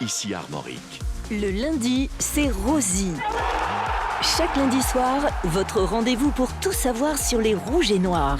ici Armorique. Le lundi, c'est Rosie. Chaque lundi soir, votre rendez-vous pour tout savoir sur les rouges et noirs.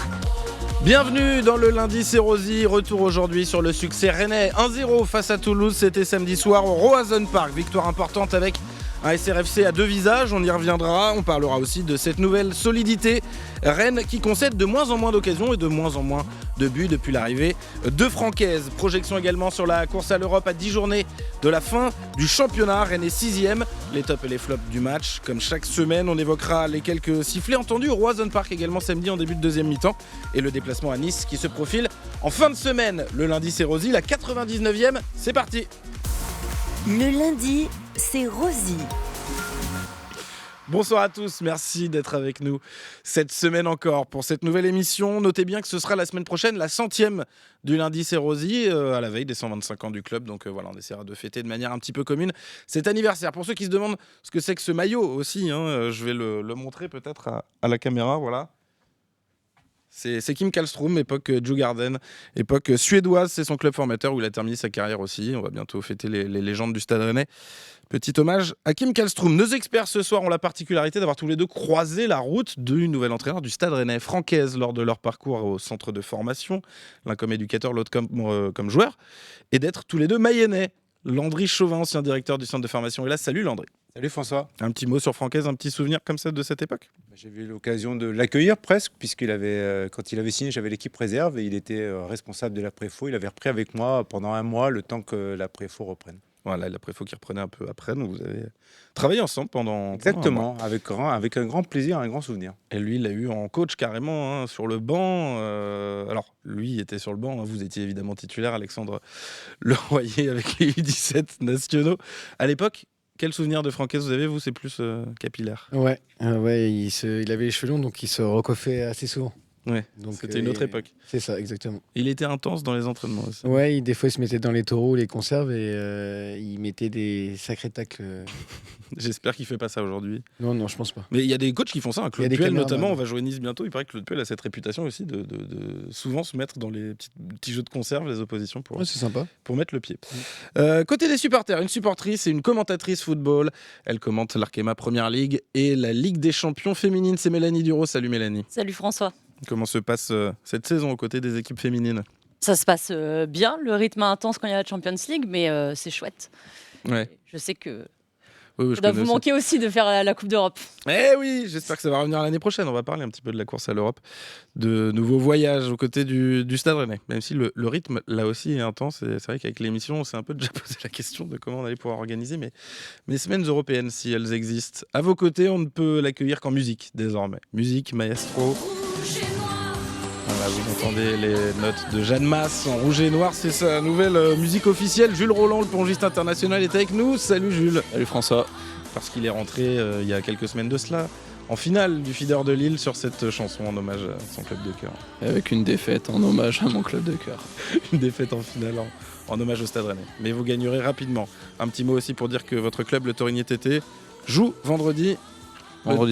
Bienvenue dans le lundi, c'est Rosie. Retour aujourd'hui sur le succès rennais 1-0 face à Toulouse. C'était samedi soir au Roazhon Park. Victoire importante avec un SRFC à deux visages. On y reviendra. On parlera aussi de cette nouvelle solidité. Rennes qui concède de moins en moins d'occasions et de moins en moins de buts depuis l'arrivée de Francaise. Projection également sur la course à l'Europe à 10 journées de la fin du championnat. Rennes est 6ème. Les tops et les flops du match. Comme chaque semaine, on évoquera les quelques sifflets entendus au Roazhon Park également samedi en début de deuxième mi-temps. Et le déplacement à Nice qui se profile en fin de semaine. Le lundi, c'est Rosie. La 99e, c'est parti. Le lundi, c'est Rosie. Bonsoir à tous, merci d'être avec nous cette semaine encore pour cette nouvelle émission. Notez bien que ce sera la semaine prochaine, la 100e du lundi c'est Rosie, à la veille des 125 ans du club. Donc voilà, on essaiera de fêter de manière un petit peu commune cet anniversaire. Pour ceux qui se demandent ce que c'est que ce maillot aussi, je vais le montrer peut-être à la caméra, voilà. C'est Kim Källström, époque Djurgården, époque suédoise, c'est son club formateur où il a terminé sa carrière aussi. On va bientôt fêter les légendes du Stade Rennais. Petit hommage à Kim Källström. Nos experts ce soir ont la particularité d'avoir tous les deux croisé la route du nouvel entraîneur du Stade Rennais, Francaise, lors de leur parcours au centre de formation, l'un comme éducateur, l'autre comme joueur, et d'être tous les deux mayennais. Landry Chauvin, ancien directeur du centre de formation, est là. Salut Landry. Salut François. Un petit mot sur Francaise, un petit souvenir comme ça de cette époque ? J'ai eu l'occasion de l'accueillir presque, puisqu'il avait, quand il avait signé, j'avais l'équipe réserve et il était responsable de l'après-fo. Il avait repris avec moi pendant un mois le temps que l'après-fo reprenne. Voilà, l'après-fo qui reprenait un peu après, donc vous avez travaillé ensemble pendant Exactement, avec un grand plaisir, un grand souvenir. Et lui, il l'a eu en coach carrément, sur le banc. Alors, lui était sur le banc, vous étiez évidemment titulaire, Alexandre Leroyer avec les U17 nationaux. À l'époque, quel souvenir de Francaise vous avez, vous, c'est plus capillaire ? Ouais, il avait les cheveux longs, donc il se recoiffait assez souvent. Ouais, donc c'était une autre époque. C'est ça, exactement. Il était intense dans les entraînements aussi. Ouais, des fois il se mettait dans les taureaux, les conserves et il mettait des sacrés tacles. J'espère qu'il fait pas ça aujourd'hui. Non, je pense pas. Mais il y a des coachs qui font ça. Claude Puel notamment, on va jouer Nice bientôt. Il paraît que Claude Puel a cette réputation aussi de souvent se mettre dans les petits jeux de conserve, les oppositions pour, c'est sympa. Pour mettre le pied. Côté des supporters, une supportrice et une commentatrice football. Elle commente l'Arkema Première Ligue et la Ligue des Champions féminines. C'est Mélanie Duro. Salut Mélanie. Salut François. Comment se passe cette saison aux côtés des équipes féminines ? Ça se passe bien, le rythme est intense quand il y a la Champions League, mais c'est chouette. Ouais. Je sais que oui, ça doit vous manquer aussi de faire la Coupe d'Europe. Eh oui, j'espère que ça va revenir l'année prochaine. On va parler un petit peu de la course à l'Europe, de nouveaux voyages aux côtés du Stade Rennais. Même si le rythme, là aussi, est intense. Et c'est vrai qu'avec l'émission, on s'est un peu déjà posé la question de comment on allait pouvoir organiser. Mais les semaines européennes, si elles existent, à vos côtés, on ne peut l'accueillir qu'en musique, désormais. Musique, maestro. Voilà, vous entendez les notes de Jeanne Masse en rouge et noir, c'est sa nouvelle musique officielle. Jules Roland, le plongiste international, est avec nous. Salut Jules. Salut François. Parce qu'il est rentré il y a quelques semaines de cela, en finale du Feeder de Lille sur cette chanson en hommage à son club de cœur. Avec une défaite en hommage à mon club de cœur. Une défaite en finale en hommage au Stade Rennais. Mais vous gagnerez rapidement. Un petit mot aussi pour dire que votre club, le Torigné TT, joue vendredi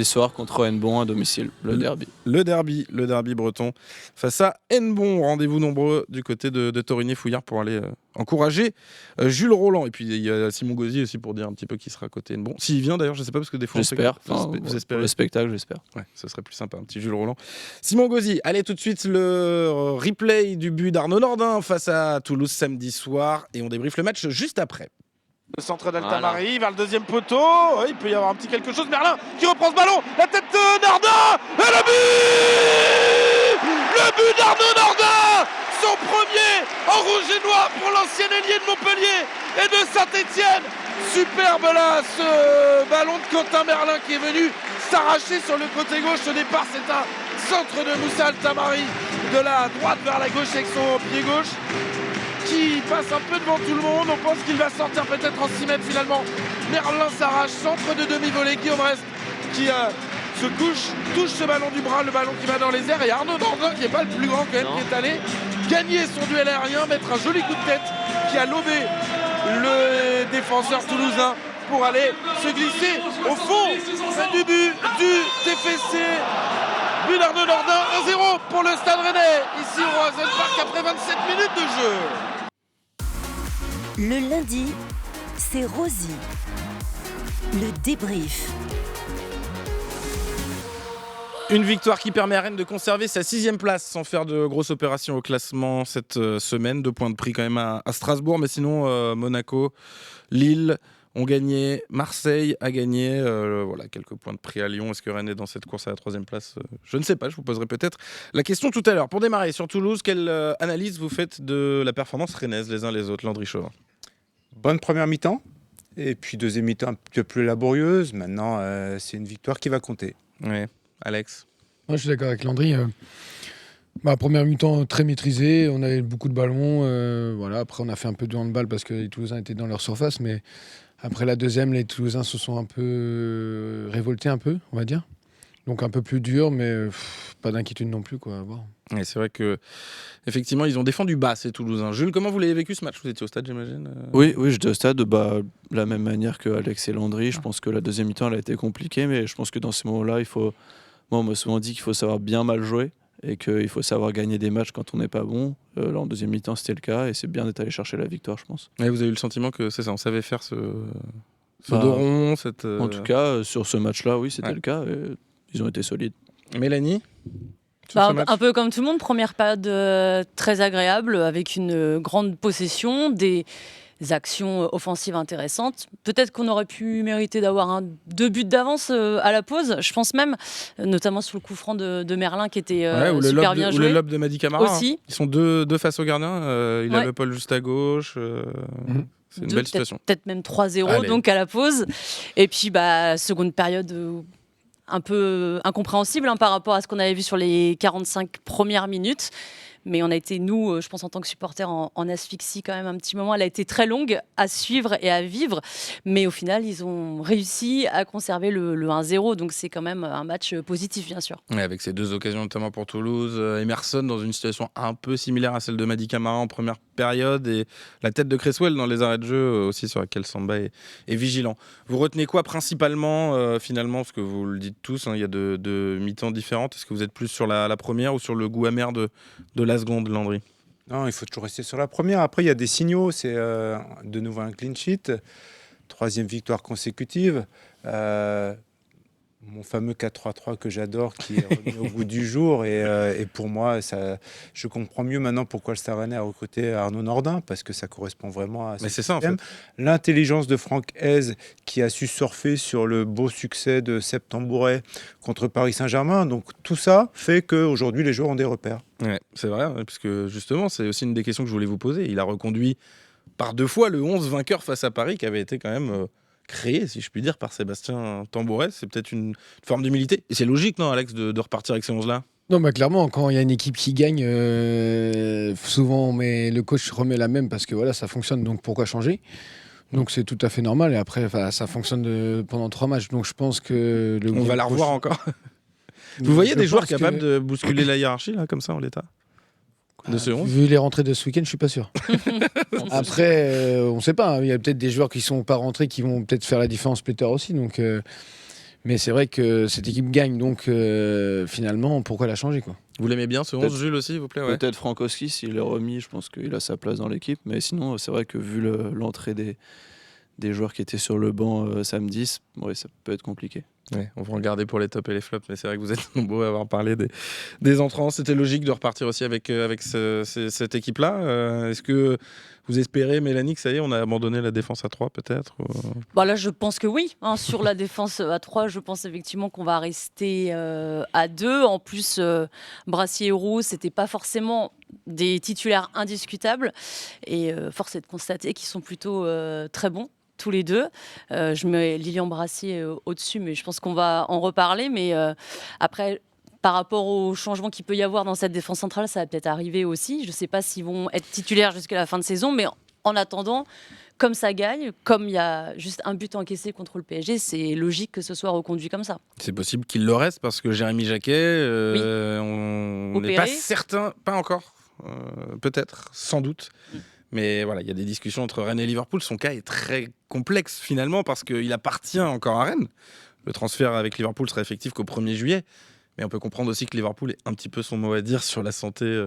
soir contre Hennebon à domicile, le derby. Le derby breton face à Hennebon. Rendez-vous nombreux du côté de Torigné-Fouillard pour aller encourager Jules Roland. Et puis il y a Simon Gauzy aussi pour dire un petit peu qui sera à côté Hennebon. S'il vient d'ailleurs, je ne sais pas parce que des fois... J'espère. Vous espérez le spectacle, j'espère. Ouais, ce serait plus sympa, un petit Jules Roland. Simon Gauzy, allez tout de suite le replay du but d'Arnaud Nordin face à Toulouse samedi soir. Et on débriefe le match juste après. Le centre d'Altamari vers le deuxième poteau. Il peut y avoir un petit quelque chose. Merlin qui reprend ce ballon. La tête de Nordin. Et le but d'Arnaud Nordin. Son premier en rouge et noir pour l'ancien ailier de Montpellier et de Saint-Etienne. Superbe là ce ballon de Quentin Merlin qui est venu s'arracher sur le côté gauche. Au départ c'est un centre de Moussa Altamari de la droite vers la gauche avec son pied gauche, qui passe un peu devant tout le monde. On pense qu'il va sortir peut-être en 6 mètres finalement. Merlin s'arrache, centre de demi-volée. Guillaume Rest qui se couche, touche ce ballon du bras, le ballon qui va dans les airs. Et Arnaud Nordin, qui n'est pas le plus grand quand même, qui est allé gagner son duel aérien, mettre un joli coup de tête qui a lobé le défenseur toulousain pour aller se glisser au fond du but du TFC. But d'Arnaud Nordin, 1-0 pour le Stade Rennais, ici au Roazhon Park après 27 minutes de jeu. Le lundi, c'est Rosie. Le débrief. Une victoire qui permet à Rennes de conserver sa 6e place sans faire de grosses opérations au classement cette semaine. 2 points de prix quand même à Strasbourg, mais sinon Monaco, Lille ont gagné, Marseille a gagné, voilà, quelques points de prix à Lyon. Est-ce que Rennes est dans cette course à la 3e place ? Je ne sais pas, je vous poserai peut-être la question tout à l'heure. Pour démarrer, sur Toulouse, quelle analyse vous faites de la performance rennaise les uns les autres, Landry Chauvin ? Bonne première mi-temps, et puis deuxième mi-temps un peu plus laborieuse. Maintenant, c'est une victoire qui va compter. Ouais. Alex ? Moi, je suis d'accord avec Landry. Première mi-temps très maîtrisée, on avait beaucoup de ballons. Voilà. Après, on a fait un peu de handball parce que les Toulousains étaient dans leur surface. Mais après la deuxième, les Toulousains se sont un peu révoltés, on va dire. Donc un peu plus dur, mais pas d'inquiétude non plus, quoi. Bon. Et c'est vrai que effectivement, ils ont défendu bas ces Toulousains. Jules, comment vous l'avez vécu ce match ? Vous étiez au stade, j'imagine ? Oui, j'étais au stade de la même manière que Alex et Landry. Je pense que la deuxième mi-temps, elle a été compliquée, mais je pense que dans ces moments-là, moi, on m'a souvent dit qu'il faut savoir bien mal jouer et qu'il faut savoir gagner des matchs quand on n'est pas bon. Là, en deuxième mi-temps, c'était le cas et c'est bien d'être allé chercher la victoire, je pense. Et vous avez eu le sentiment que c'est ça, on savait faire ce dos rond, cette... En tout cas, sur ce match-là, oui, c'était le cas. Et ils ont été solides. Mélanie ? Sur ce match ? Un peu comme tout le monde, première période très agréable avec une grande possession, des actions offensives intéressantes. Peut-être qu'on aurait pu mériter d'avoir 2 buts d'avance à la pause, je pense même, notamment sur le coup franc de Merlin qui était super bien joué. Ou le lob de Madi Camara. Aussi. Ils sont deux face au gardien. Il a le Paul juste à gauche. C'est une belle situation. Peut-être même 3-0 donc à la pause. Et puis seconde période un peu incompréhensible par rapport à ce qu'on avait vu sur les 45 premières minutes. Mais on a été, nous, je pense en tant que supporters, en asphyxie quand même un petit moment. Elle a été très longue à suivre et à vivre. Mais au final, ils ont réussi à conserver le 1-0. Donc c'est quand même un match positif, bien sûr. Et avec ces 2 occasions, notamment pour Toulouse. Emerson dans une situation un peu similaire à celle de Madi Camara en première période. Et la tête de Cresswell dans les arrêts de jeu aussi sur laquelle Samba est vigilant. Vous retenez quoi principalement, finalement, parce que vous le dites tous, il y a 2 mi-temps différentes. Est-ce que vous êtes plus sur la première ou sur le goût amer de la seconde, Landry ? Non, il faut toujours rester sur la première. Après, il y a des signaux. C'est de nouveau un clean sheet. 3e victoire consécutive. Mon fameux 4-3-3 que j'adore, qui est revenu au goût du jour. Et pour moi, je comprends mieux maintenant pourquoi le Stade Rennais a recruté Arnaud Nordin, parce que ça correspond vraiment à ce Mais c'est ça, en fait. L'intelligence de Franck Hez, qui a su surfer sur le beau succès de Sepp Tambouret contre Paris Saint-Germain. Donc tout ça fait qu'aujourd'hui, les joueurs ont des repères. Ouais, c'est vrai, puisque justement, c'est aussi une des questions que je voulais vous poser. Il a reconduit par 2 fois le 11 vainqueur face à Paris, qui avait été quand même créé, si je puis dire, par Sébastien Tambouret. C'est peut-être une forme d'humilité. Et c'est logique, non, Alex, de repartir avec ces 11-là ? Non, clairement, quand il y a une équipe qui gagne, souvent le coach remet la même parce que voilà, ça fonctionne, donc pourquoi changer ? Donc c'est tout à fait normal. Et après, ça fonctionne pendant 3 matchs. Donc je pense que... On va la revoir encore. Vous voyez des joueurs capables de bousculer la hiérarchie, là, comme ça, en l'état de ce 11 ? Vu les rentrées de ce week-end, je suis pas sûr. Après, on ne sait pas. Il y a peut-être des joueurs qui sont pas rentrés qui vont peut-être faire la différence plus tard aussi. Donc, mais c'est vrai que cette équipe gagne. Donc finalement, pourquoi la changer, quoi ? Vous l'aimez bien, ce 11, Jules, aussi, s'il vous plaît ? Ouais. Peut-être Frankowski, s'il est remis, je pense qu'il a sa place dans l'équipe. Mais sinon, c'est vrai que vu l'entrée des joueurs qui étaient sur le banc samedi, ça peut être compliqué. Ouais, on va regarder pour les tops et les flops, mais c'est vrai que vous êtes nombreux à avoir parlé des entrants. C'était logique de repartir aussi avec cette équipe-là. Est-ce que vous espérez, Mélanie, que ça y est, on a abandonné la défense à 3 peut-être Là, je pense que oui. Sur la défense à 3, je pense effectivement qu'on va rester à 2. En plus, Brassier et Roux, c'était pas forcément des titulaires indiscutables. Et force est de constater qu'ils sont plutôt très bons. Tous les deux. Je mets Lilian Brassier au-dessus, mais je pense qu'on va en reparler. Mais après, par rapport au changement qu'il peut y avoir dans cette défense centrale, ça va peut-être arriver aussi. Je ne sais pas s'ils vont être titulaires jusqu'à la fin de saison, mais en attendant, comme ça gagne, comme il y a juste un but encaissé contre le PSG, c'est logique que ce soit reconduit comme ça. C'est possible qu'il le reste parce que Jérémy Jacquet, on n'est pas certain, pas encore, peut-être, sans doute. Mais voilà, il y a des discussions entre Rennes et Liverpool. Son cas est très complexe finalement parce qu'il appartient encore à Rennes. Le transfert avec Liverpool sera effectif qu'au 1er juillet. Mais on peut comprendre aussi que Liverpool ait un petit peu son mot à dire sur la santé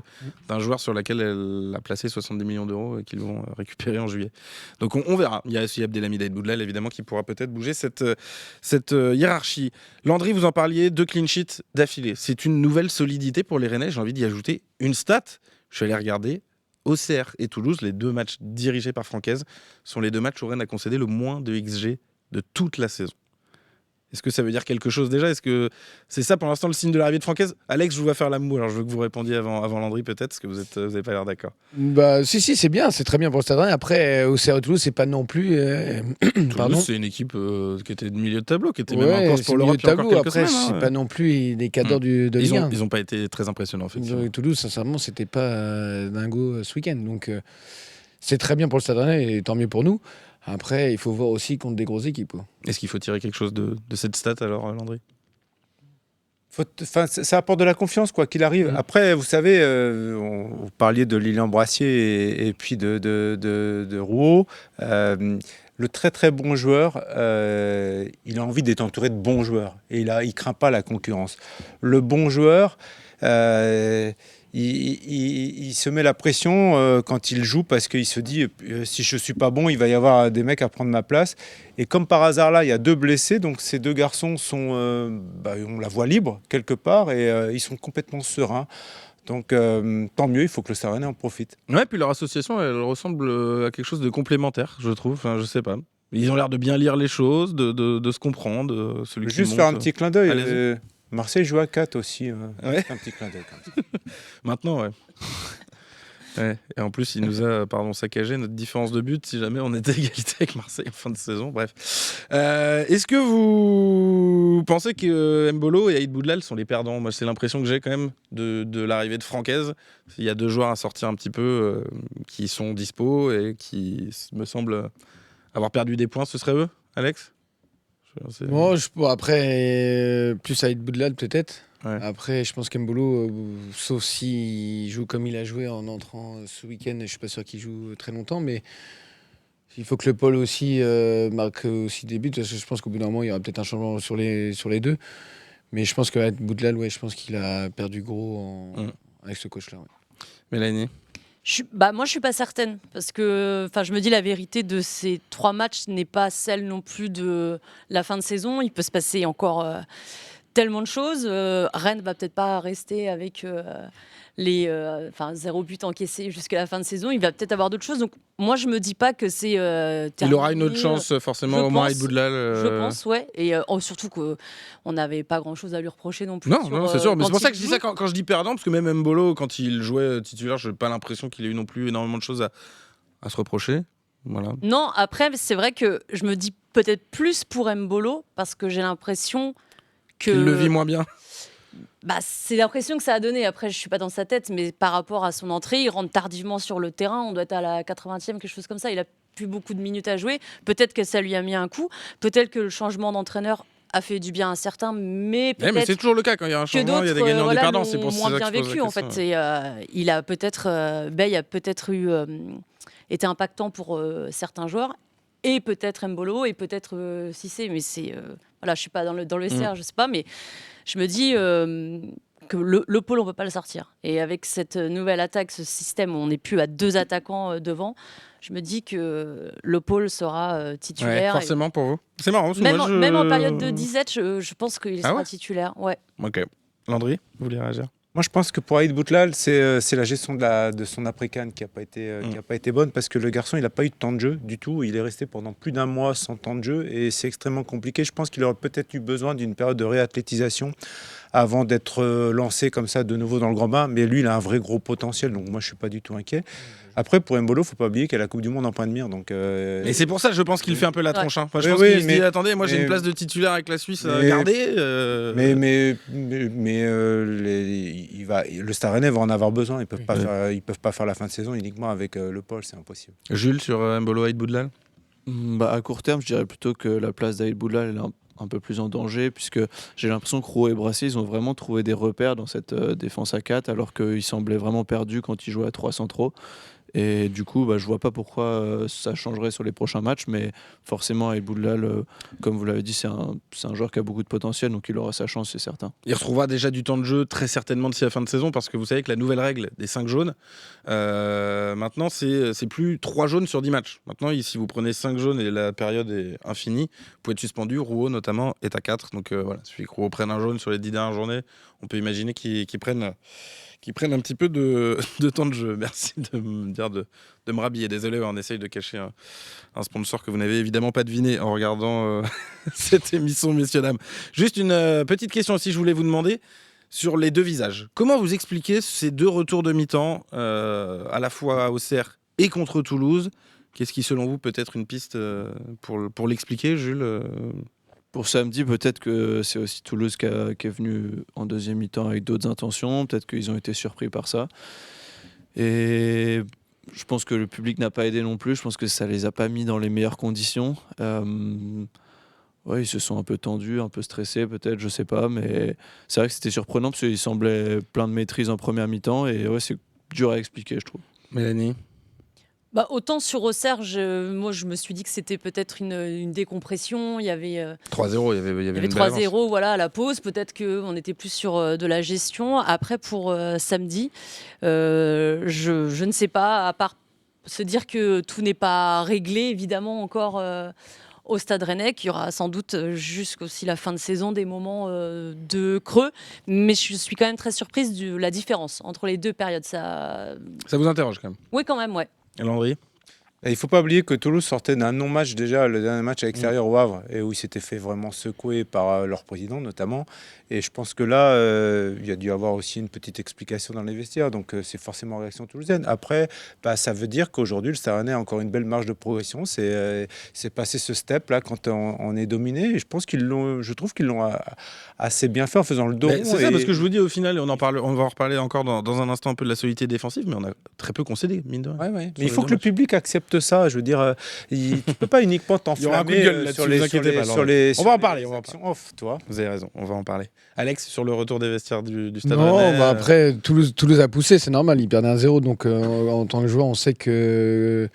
d'un joueur sur laquelle elle a placé 70 millions d'euros et qu'ils vont récupérer en juillet. Donc on verra. Il y a aussi Abdelhamid Aït Boudlal, évidemment, qui pourra peut-être bouger cette hiérarchie. Landry, vous en parliez, 2 clean sheets d'affilée. C'est une nouvelle solidité pour les Rennais. J'ai envie d'y ajouter une stat. Je suis allé regarder. Auxerre et Toulouse, les 2 matchs dirigés par Francaise, sont les 2 matchs où Rennes a concédé le moins de XG de toute la saison. Est-ce que ça veut dire quelque chose déjà ? Est-ce que c'est ça pour l'instant le signe de l'arrivée de Francaise ? Alex, je vous vois faire la moue, alors je veux que vous répondiez avant Landry peut-être, parce que vous n'avez pas l'air d'accord. Bah, si, c'est bien, c'est très bien pour le Stade Rennais. Après, Auxerre et Toulouse, c'est pas non plus. Toulouse, c'est une équipe qui était de milieu de tableau, qui était même Ouais, en course c'est pour milieu l'Europe de il y a encore tableau. quelques Après, semaines. c'est pas non plus des cadors de Ligue 1. Ils n'ont pas été très impressionnants, effectivement. Toulouse, sincèrement, c'était pas dingo ce week-end. Donc, c'est très bien pour le Stade Rennais et tant mieux pour nous. Après, il faut voir aussi contre des grosses équipes. Est-ce qu'il faut tirer quelque chose de cette stat alors, Landry ? Ça apporte de la confiance, quoi qu'il arrive. Après, vous savez, vous parliez de Lilian Brassier et puis de Rouault. Le très très bon joueur, il a envie d'être entouré de bons joueurs. Et il craint pas la concurrence. Le bon joueur... Il se met la pression quand il joue parce qu'il se dit si je suis pas bon, il va y avoir des mecs à prendre ma place. Et comme par hasard là, il y a 2 blessés, donc ces 2 garçons sont, on la voit libre quelque part et ils sont complètement sereins. Donc tant mieux, il faut que le Stade Rennais en profite. Ouais, puis leur association, elle ressemble à quelque chose de complémentaire, je trouve. Enfin, je sais pas. Ils ont l'air de bien lire les choses, de se comprendre. Juste faire un petit clin d'œil. Marseille joue à 4 aussi. Ouais. Un petit clin d'œil. Maintenant, ouais. Ouais. Et en plus, il nous a saccagé notre différence de but si jamais on était égalité avec Marseille en fin de saison. Bref. Est-ce que vous pensez que Mbolo et Aït Boudlal sont les perdants ? Moi, c'est l'impression que j'ai quand même de l'arrivée de Francaise. Il y a 2 joueurs à sortir un petit peu qui sont dispo et qui me semblent avoir perdu des points. Ce serait eux, Alex ? Après, plus Aït Boudlal peut-être. Ouais. Après, je pense qu'Embolo, sauf s'il joue comme il a joué en entrant ce week-end, je suis pas sûr qu'il joue très longtemps, mais il faut que le Paul aussi marque aussi des buts, parce que je pense qu'au bout d'un moment, il y aura peut-être un changement sur les 2. Mais je pense qu'Aït Boudlal, je pense qu'il a perdu gros avec ce coach-là. Ouais. Mélanie ? Moi, je suis pas certaine parce que, je me dis la vérité de ces 3 matchs n'est pas celle non plus de la fin de saison. Il peut se passer encore tellement de choses. Rennes va peut-être pas rester avec 0 but encaissé jusqu'à la fin de saison. Il va peut-être avoir d'autres choses. Donc, moi, je me dis pas que c'est terminé. Il aura une autre chance, forcément, au moins Aït Boudlal. Je pense, ouais. Et surtout qu'on n'avait pas grand-chose à lui reprocher non plus. Non, c'est sûr. Mais c'est pour ça que je dis ça quand je dis perdant, parce que même Mbolo, quand il jouait titulaire, je n'ai pas l'impression qu'il ait eu non plus énormément de choses à se reprocher. Voilà. Non, après, c'est vrai que je me dis peut-être plus pour Mbolo, parce que j'ai l'impression que... Il le vit moins bien. C'est l'impression que ça a donné. Après, je suis pas dans sa tête, mais par rapport à son entrée, il rentre tardivement sur le terrain. On doit être à la 80e, quelque chose comme ça. Il a plus beaucoup de minutes à jouer. Peut-être que ça lui a mis un coup. Peut-être que le changement d'entraîneur a fait du bien à certains, mais peut-être. Mais c'est toujours le cas quand il y a un changement, il y a des gagnants et des perdants. C'est pour ça moins que bien je pose vécu la en fait. question. Et, il a peut-être été impactant pour certains joueurs. Et peut-être Mbolo et peut-être Cissé, mais je suis pas dans le vestiaire, je sais pas, mais je me dis que le pôle on peut pas le sortir. Et avec cette nouvelle attaque, ce système où on n'est plus à 2 attaquants devant, je me dis que le pôle sera titulaire. Ouais, forcément pour vous. C'est marrant. Même en période de disette, je pense qu'il sera titulaire. Ouais. Ok. Landry, vous voulez réagir ? Moi, je pense que pour Aït Boudlal, c'est la gestion de son après-CAN qui n'a pas été bonne, parce que le garçon, il n'a pas eu de temps de jeu du tout. Il est resté pendant plus d'1 mois sans temps de jeu et c'est extrêmement compliqué. Je pense qu'il aurait peut-être eu besoin d'une période de réathlétisation avant d'être lancé comme ça de nouveau dans le grand bain. Mais lui, il a un vrai gros potentiel, donc moi, je ne suis pas du tout inquiet. Après, pour Mbolo, il ne faut pas oublier qu'il y a la Coupe du Monde en point de mire. Donc, Et c'est pour ça, je pense qu'il fait un peu la tronche. Je pense qu'il se dit, attendez, moi j'ai une place de titulaire avec la Suisse à garder. Le Stade Rennais va en avoir besoin. Ils peuvent pas faire la fin de saison uniquement avec le Paul, c'est impossible. Jules, sur Mbolo Aït Boudlal ? À court terme, je dirais plutôt que la place d'Aït Boudlal est un peu plus en danger, puisque j'ai l'impression que Rouault et Brassier, ils ont vraiment trouvé des repères dans cette défense à 4, alors qu'ils semblaient vraiment perdus quand ils jouaient à 3 centraux. Et du coup, je vois pas pourquoi ça changerait sur les prochains matchs, mais forcément, El Boudlal, comme vous l'avez dit, c'est un joueur qui a beaucoup de potentiel, donc il aura sa chance, c'est certain. Il retrouvera déjà du temps de jeu très certainement d'ici la fin de saison, parce que vous savez que la nouvelle règle des 5 jaunes, maintenant c'est plus 3 jaunes sur 10 matchs. Maintenant, si vous prenez 5 jaunes et la période est infinie, vous pouvez être suspendu. Rouault notamment est à 4. Donc voilà, il suffit que Rouault prenne un jaune sur les 10 dernières journées, on peut imaginer qu'ils prennent un petit peu de temps de jeu. Merci de me dire de me rhabiller. Désolé, on essaye de cacher un sponsor que vous n'avez évidemment pas deviné en regardant cette émission, messieurs, dames. Juste une petite question aussi, je voulais vous demander sur les deux visages. Comment vous expliquez ces deux retours de mi-temps, à la fois à Auxerre et contre Toulouse? Qu'est-ce qui, selon vous, peut être une piste pour l'expliquer, Jules? Pour samedi, peut-être que c'est aussi Toulouse qui est venu en deuxième mi-temps avec d'autres intentions. Peut-être qu'ils ont été surpris par ça. Et je pense que le public n'a pas aidé non plus. Je pense que ça les a pas mis dans les meilleures conditions. Ils se sont un peu tendus, un peu stressés peut-être, je sais pas. Mais c'est vrai que c'était surprenant parce qu'ils semblaient plein de maîtrise en première mi-temps. Et c'est dur à expliquer, je trouve. Mélanie? Autant sur Auxerre, moi je me suis dit que c'était peut-être une décompression. Il y avait 3-0, il y avait une 3-0 voilà, à la pause. Peut-être qu'on était plus sur de la gestion. Après, pour samedi, je ne sais pas, à part se dire que tout n'est pas réglé, évidemment, encore au Stade Rennais, qu'il y aura sans doute jusqu'aussi la fin de saison des moments de creux. Mais je suis quand même très surprise de la différence entre les deux périodes. Ça vous interroge quand même? Oui, quand même, ouais. Et Landry? Il ne faut pas oublier que Toulouse sortait d'un non-match déjà, le dernier match à l'extérieur au Havre, et où ils s'étaient fait vraiment secouer par leur président notamment. Et je pense que là, il y a dû avoir aussi une petite explication dans les vestiaires, donc c'est forcément réaction toulousaine. Après, ça veut dire qu'aujourd'hui, le Stade Rennais a encore une belle marge de progression. C'est passer ce step-là quand on est dominé. Et je trouve qu'ils l'ont assez bien fait en faisant le dos rond. C'est ça, parce que je vous dis, au final, on va en reparler encore dans un instant un peu de la solidité défensive, mais on a très peu concédé, mine de rien. Mais il faut que le public accepte ça. Je veux dire, tu ne peux pas uniquement t'enflammer sur les on va en parler. Off, toi. Vous avez raison, on va en parler. Alex, sur le retour des vestiaires du Stade Non, Rennais, après, Toulouse a poussé, c'est normal, ils perdent 1-0. Donc, en tant que joueur, on sait que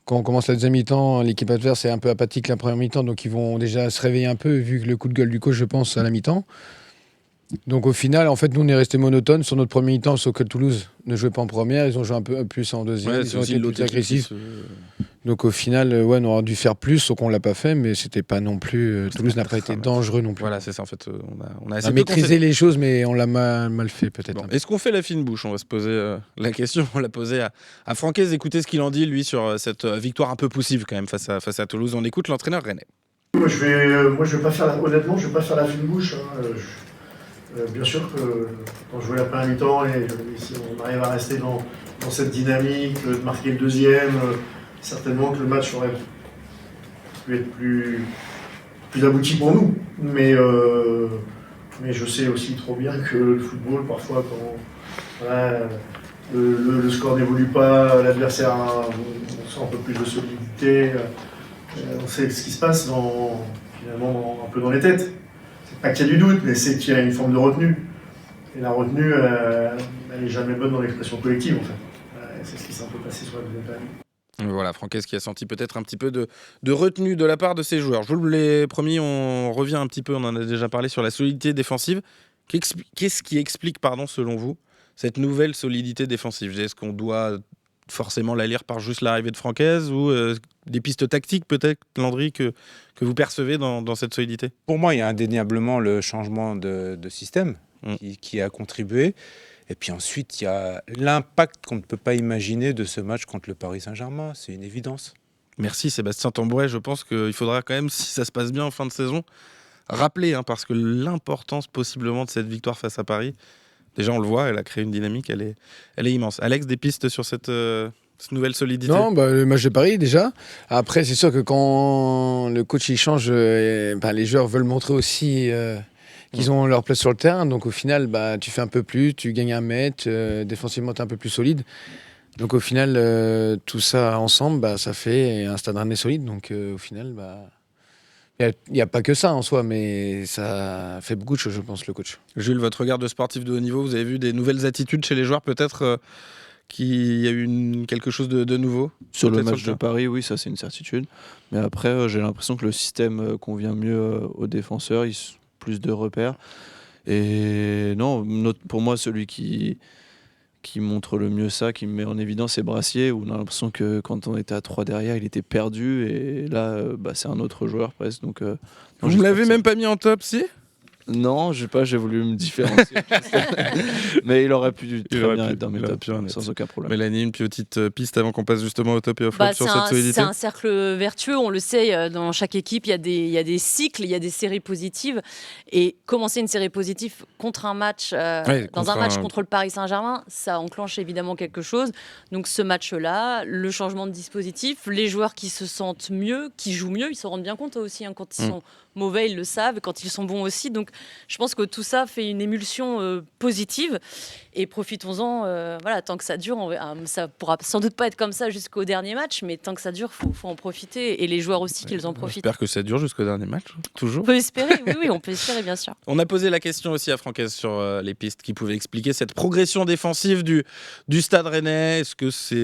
quand on commence la deuxième mi-temps, l'équipe adverse est un peu apathique la première mi-temps. Donc, ils vont déjà se réveiller un peu, vu que le coup de gueule du coach, je pense, à la mi-temps. Donc, au final, en fait, nous, on est resté monotone sur notre premier mi-temps, sauf que Toulouse ne jouait pas en première. Ils ont joué un peu plus en deuxième. Ils ont été plus agressifs. Donc, au final, on aurait dû faire plus, sauf qu'on ne l'a pas fait, mais c'était pas non plus. Toulouse n'a pas été dangereux non plus. Voilà, c'est ça, en fait. On a essayé de maîtriser les choses, mais on l'a mal fait, peut-être. Bon, est-ce qu'on fait la fine bouche? On va se poser la question. On l'a posée à Francaise. Écoutez ce qu'il en dit, lui, sur cette victoire un peu poussive, quand même, face à Toulouse. On écoute l'entraîneur rennais. Moi, je vais pas faire honnêtement, je vais pas faire la fine bouche. Bien sûr que quand je jouais la première mi-temps et si on arrive à rester dans cette dynamique, de marquer le deuxième, certainement que le match aurait pu être plus abouti pour nous. Mais je sais aussi trop bien que le football, parfois, quand le score n'évolue pas, l'adversaire, on sent un peu plus de solidité, on sait ce qui se passe finalement un peu dans les têtes. C'est pas qu'il y a du doute, mais c'est qu'il y a une forme de retenue. Et la retenue, elle n'est jamais bonne dans l'expression collective, en fait. C'est ce qui s'est un peu passé sur la deuxième période. Voilà, Francaise qui a senti peut-être un petit peu de retenue de la part de ses joueurs. Je vous l'ai promis, on revient un petit peu, on en a déjà parlé, sur la solidité défensive. Qu'est-ce qui explique, selon vous, cette nouvelle solidité défensive? Est-ce qu'on doit forcément la lire par juste l'arrivée de Francaise ou des pistes tactiques peut-être, Landry, que vous percevez dans cette solidité? Pour moi, il y a indéniablement le changement de système qui a contribué. Et puis ensuite, il y a l'impact qu'on ne peut pas imaginer de ce match contre le Paris Saint-Germain. C'est une évidence. Merci Sébastien Tambouret. Je pense qu'il faudra quand même, si ça se passe bien en fin de saison, rappeler, parce que l'importance possiblement de cette victoire face à Paris, déjà on le voit, elle a créé une dynamique, elle est immense. Alex, des pistes sur cette nouvelle solidité? Non, le match de Paris déjà. Après, c'est sûr que quand le coach il change, les joueurs veulent montrer aussi qu'ils ont leur place sur le terrain. Donc au final, tu fais un peu plus, tu gagnes un mètre, défensivement tu es un peu plus solide. Donc au final, tout ça ensemble, ça fait un Stade Rennais solide. Donc au final, il n'y a pas que ça en soi, mais ça fait beaucoup de choses, je pense, le coach. Jules, votre regard de sportif de haut niveau, vous avez vu des nouvelles attitudes chez les joueurs peut-être qu'il y a eu quelque chose de nouveau Sur le peut-être match de Paris, oui, ça c'est une certitude. Mais après, j'ai l'impression que le système convient mieux aux défenseurs, ils ont plus de repères. Et non, pour moi, celui qui montre le mieux ça, qui me met en évidence, c'est Brassier, où on a l'impression que quand on était à 3 derrière, il était perdu. Et là, c'est un autre joueur presque. Donc, Vous me l'avez même pas mis en top, si? Non, j'ai voulu me différencier. Mais il aurait pu très bien être dans mes tops, sans aucun problème. Mélanie, une petite piste avant qu'on passe justement au top et au flop sur cette solidité. C'est un cercle vertueux, on le sait, dans chaque équipe, il y a des cycles, il y a des séries positives. Et commencer une série positive contre un match, contre le Paris Saint-Germain, ça enclenche évidemment quelque chose. Donc ce match-là, le changement de dispositif, les joueurs qui se sentent mieux, qui jouent mieux, ils se rendent bien compte aussi, quand ils sont mauvais, ils le savent, quand ils sont bons aussi. Donc je pense que tout ça fait une émulsion positive. Et profitons-en, tant que ça dure, ça pourra sans doute pas être comme ça jusqu'au dernier match, mais tant que ça dure, faut en profiter. Et les joueurs aussi qu'ils en profitent. J'espère que ça dure jusqu'au dernier match, toujours. On peut espérer, oui, on peut espérer, bien sûr. On a posé la question aussi à Francaise sur les pistes qui pouvaient expliquer cette progression défensive du Stade Rennais. Est-ce que c'est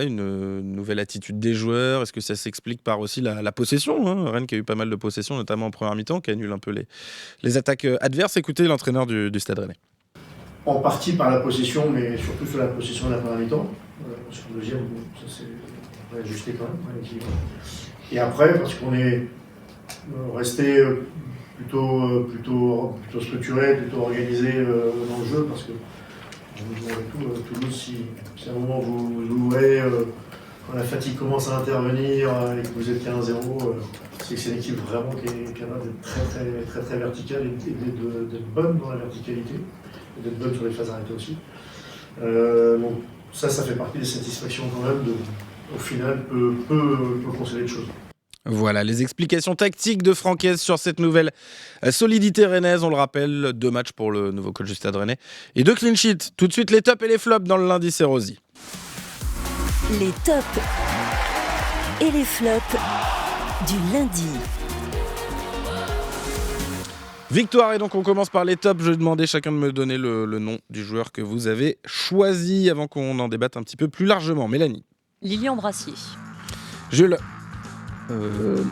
une nouvelle attitude des joueurs? Est-ce que ça s'explique par aussi la possession, Rennes qui a eu pas mal de possession, notamment en première mi-temps, qui annule un peu les attaques adverses. Écoutez l'entraîneur du Stade Rennais. En partie par la possession, mais surtout sur la possession de la première mi-temps. Sur le deuxième, ça c'est ajusté quand même. Et après, parce qu'on est resté plutôt structuré, plutôt organisé dans le jeu, parce que Toulouse, si à un moment vous ouvrez, quand la fatigue commence à intervenir et que vous êtes 15-0, c'est que c'est une équipe vraiment qui est capable d'être très, très, très verticale et d'être bonne dans la verticalité, et d'être bonne sur les phases arrêtées aussi. Donc ça fait partie des satisfactions quand même, au final, peut consoler de choses. Voilà, les explications tactiques de Francaise sur cette nouvelle solidité rennaise. On le rappelle, 2 matchs pour le nouveau coach du Stade Rennais et 2 clean sheets. Tout de suite, les tops et les flops dans le lundi, c'est Rosie. Les tops et les flops du lundi. Victoire, et donc on commence par les tops. Je vais demander chacun de me donner le nom du joueur que vous avez choisi avant qu'on en débatte un petit peu plus largement. Mélanie. Lilian Brassier. Jules.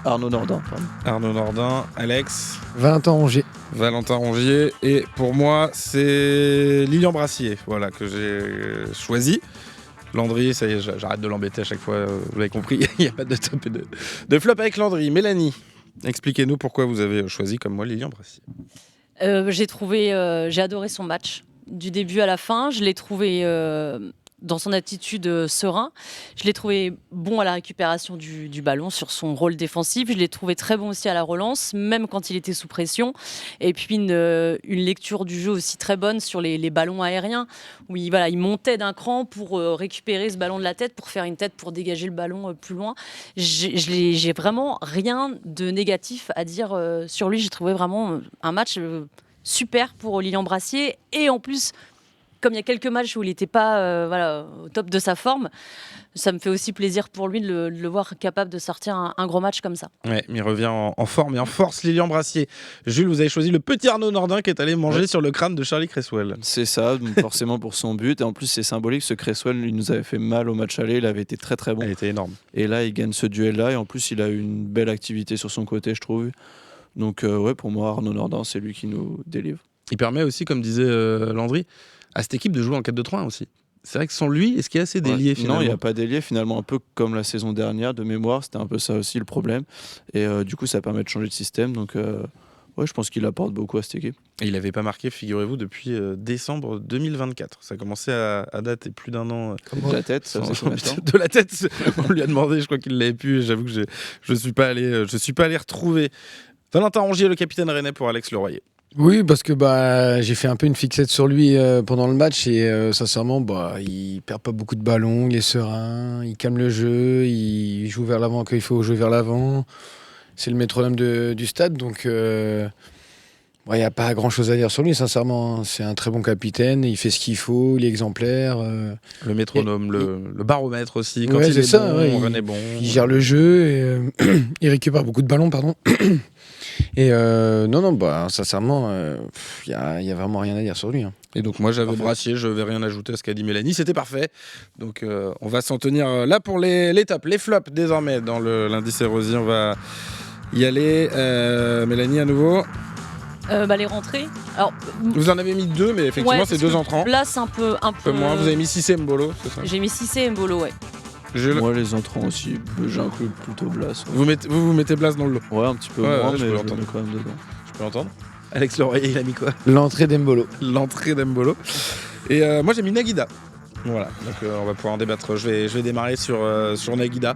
Arnaud Nordin. Pardon. Arnaud Nordin. Alex. Valentin Rongier. Valentin Rongier. Et pour moi, c'est Lilian Brassier que j'ai choisi. Landry, ça y est, j'arrête de l'embêter à chaque fois, vous l'avez compris, il n'y a pas de top et de flop avec Landry. Mélanie, expliquez-nous pourquoi vous avez choisi comme moi Lilian Brassier. J'ai adoré son match du début à la fin. Je l'ai trouvé dans son attitude serein. Je l'ai trouvé bon à la récupération du ballon sur son rôle défensif. Je l'ai trouvé très bon aussi à la relance, même quand il était sous pression. Et puis une lecture du jeu aussi très bonne sur les ballons aériens, où il montait d'un cran pour récupérer ce ballon de la tête, pour faire une tête, pour dégager le ballon plus loin. J'ai vraiment rien de négatif à dire sur lui. J'ai trouvé vraiment un match super pour Lilian Brassier. Et en plus, comme il y a quelques matchs où il n'était pas au top de sa forme, ça me fait aussi plaisir pour lui de le voir capable de sortir un gros match comme ça. Ouais, il revient en forme et en force, Lilian Brassier. Jules, vous avez choisi le petit Arnaud Nordin qui est allé manger sur le crâne de Charlie Cresswell. C'est ça, forcément pour son but. Et en plus, c'est symbolique, ce Cresswell, il nous avait fait mal au match aller, il avait été très très bon. Il était énorme. Et là, il gagne ce duel-là. Et en plus, il a eu une belle activité sur son côté, je trouve. Donc, pour moi, Arnaud Nordin, c'est lui qui nous délivre. Il permet aussi, comme disait Landry, à cette équipe de jouer en 4-2-3 aussi. C'est vrai que sans lui, est-ce qu'il y a assez d'ailiers finalement ? Non, il n'y a pas d'ailier finalement, un peu comme la saison dernière de mémoire, c'était un peu ça aussi le problème. Et du coup, ça permet de changer de système. Donc, je pense qu'il apporte beaucoup à cette équipe. Et il n'avait pas marqué, figurez-vous, depuis décembre 2024. Ça commençait à dater plus d'un an. De la tête, ça faisait combien de temps ? De la tête, on lui a demandé, je crois qu'il l'avait pu. Et j'avoue que je suis pas allé retrouver. Valentin Rongier, le capitaine rennais pour Alex Leroyer. Oui, parce que j'ai fait un peu une fixette sur lui pendant le match et sincèrement, il perd pas beaucoup de ballons, il est serein, il calme le jeu, il joue vers l'avant quand il faut jouer vers l'avant. C'est le métronome du stade, donc il n'y a pas grand-chose à dire sur lui, sincèrement. C'est un très bon capitaine, il fait ce qu'il faut, il est exemplaire. Le métronome, le baromètre aussi, quand ouais, il est ça, bon, ouais, Rennes est bon. Il gère le jeu et il récupère beaucoup de ballons, pardon. Et sincèrement, il y a vraiment rien à dire sur lui. Et donc moi j'avais Brassier, je vais rien ajouter à ce qu'a dit Mélanie, c'était parfait. Donc on va s'en tenir là pour les tops, les flops désormais dans l'indice Rosy. On va y aller. Mélanie à nouveau. Les rentrées. Alors, vous en avez mis 2, mais effectivement c'est 2 entrants. Place un peu moins. Vous avez mis Cissé et Mbolo, c'est ça? J'ai mis Cissé et Mbolo, ouais. Moi les entrants aussi, j'inclus plutôt Blas. Ouais. Vous mettez Blas dans le lot? Ouais, un petit peu moins, mais je l'entendre quand même dedans. Je peux l'entendre. Alex Leroyer, il a mis quoi? L'entrée d'Embolo. L'entrée d'Embolo. Et moi j'ai mis Naguida. Voilà, donc on va pouvoir en débattre. Je vais démarrer sur Naguida,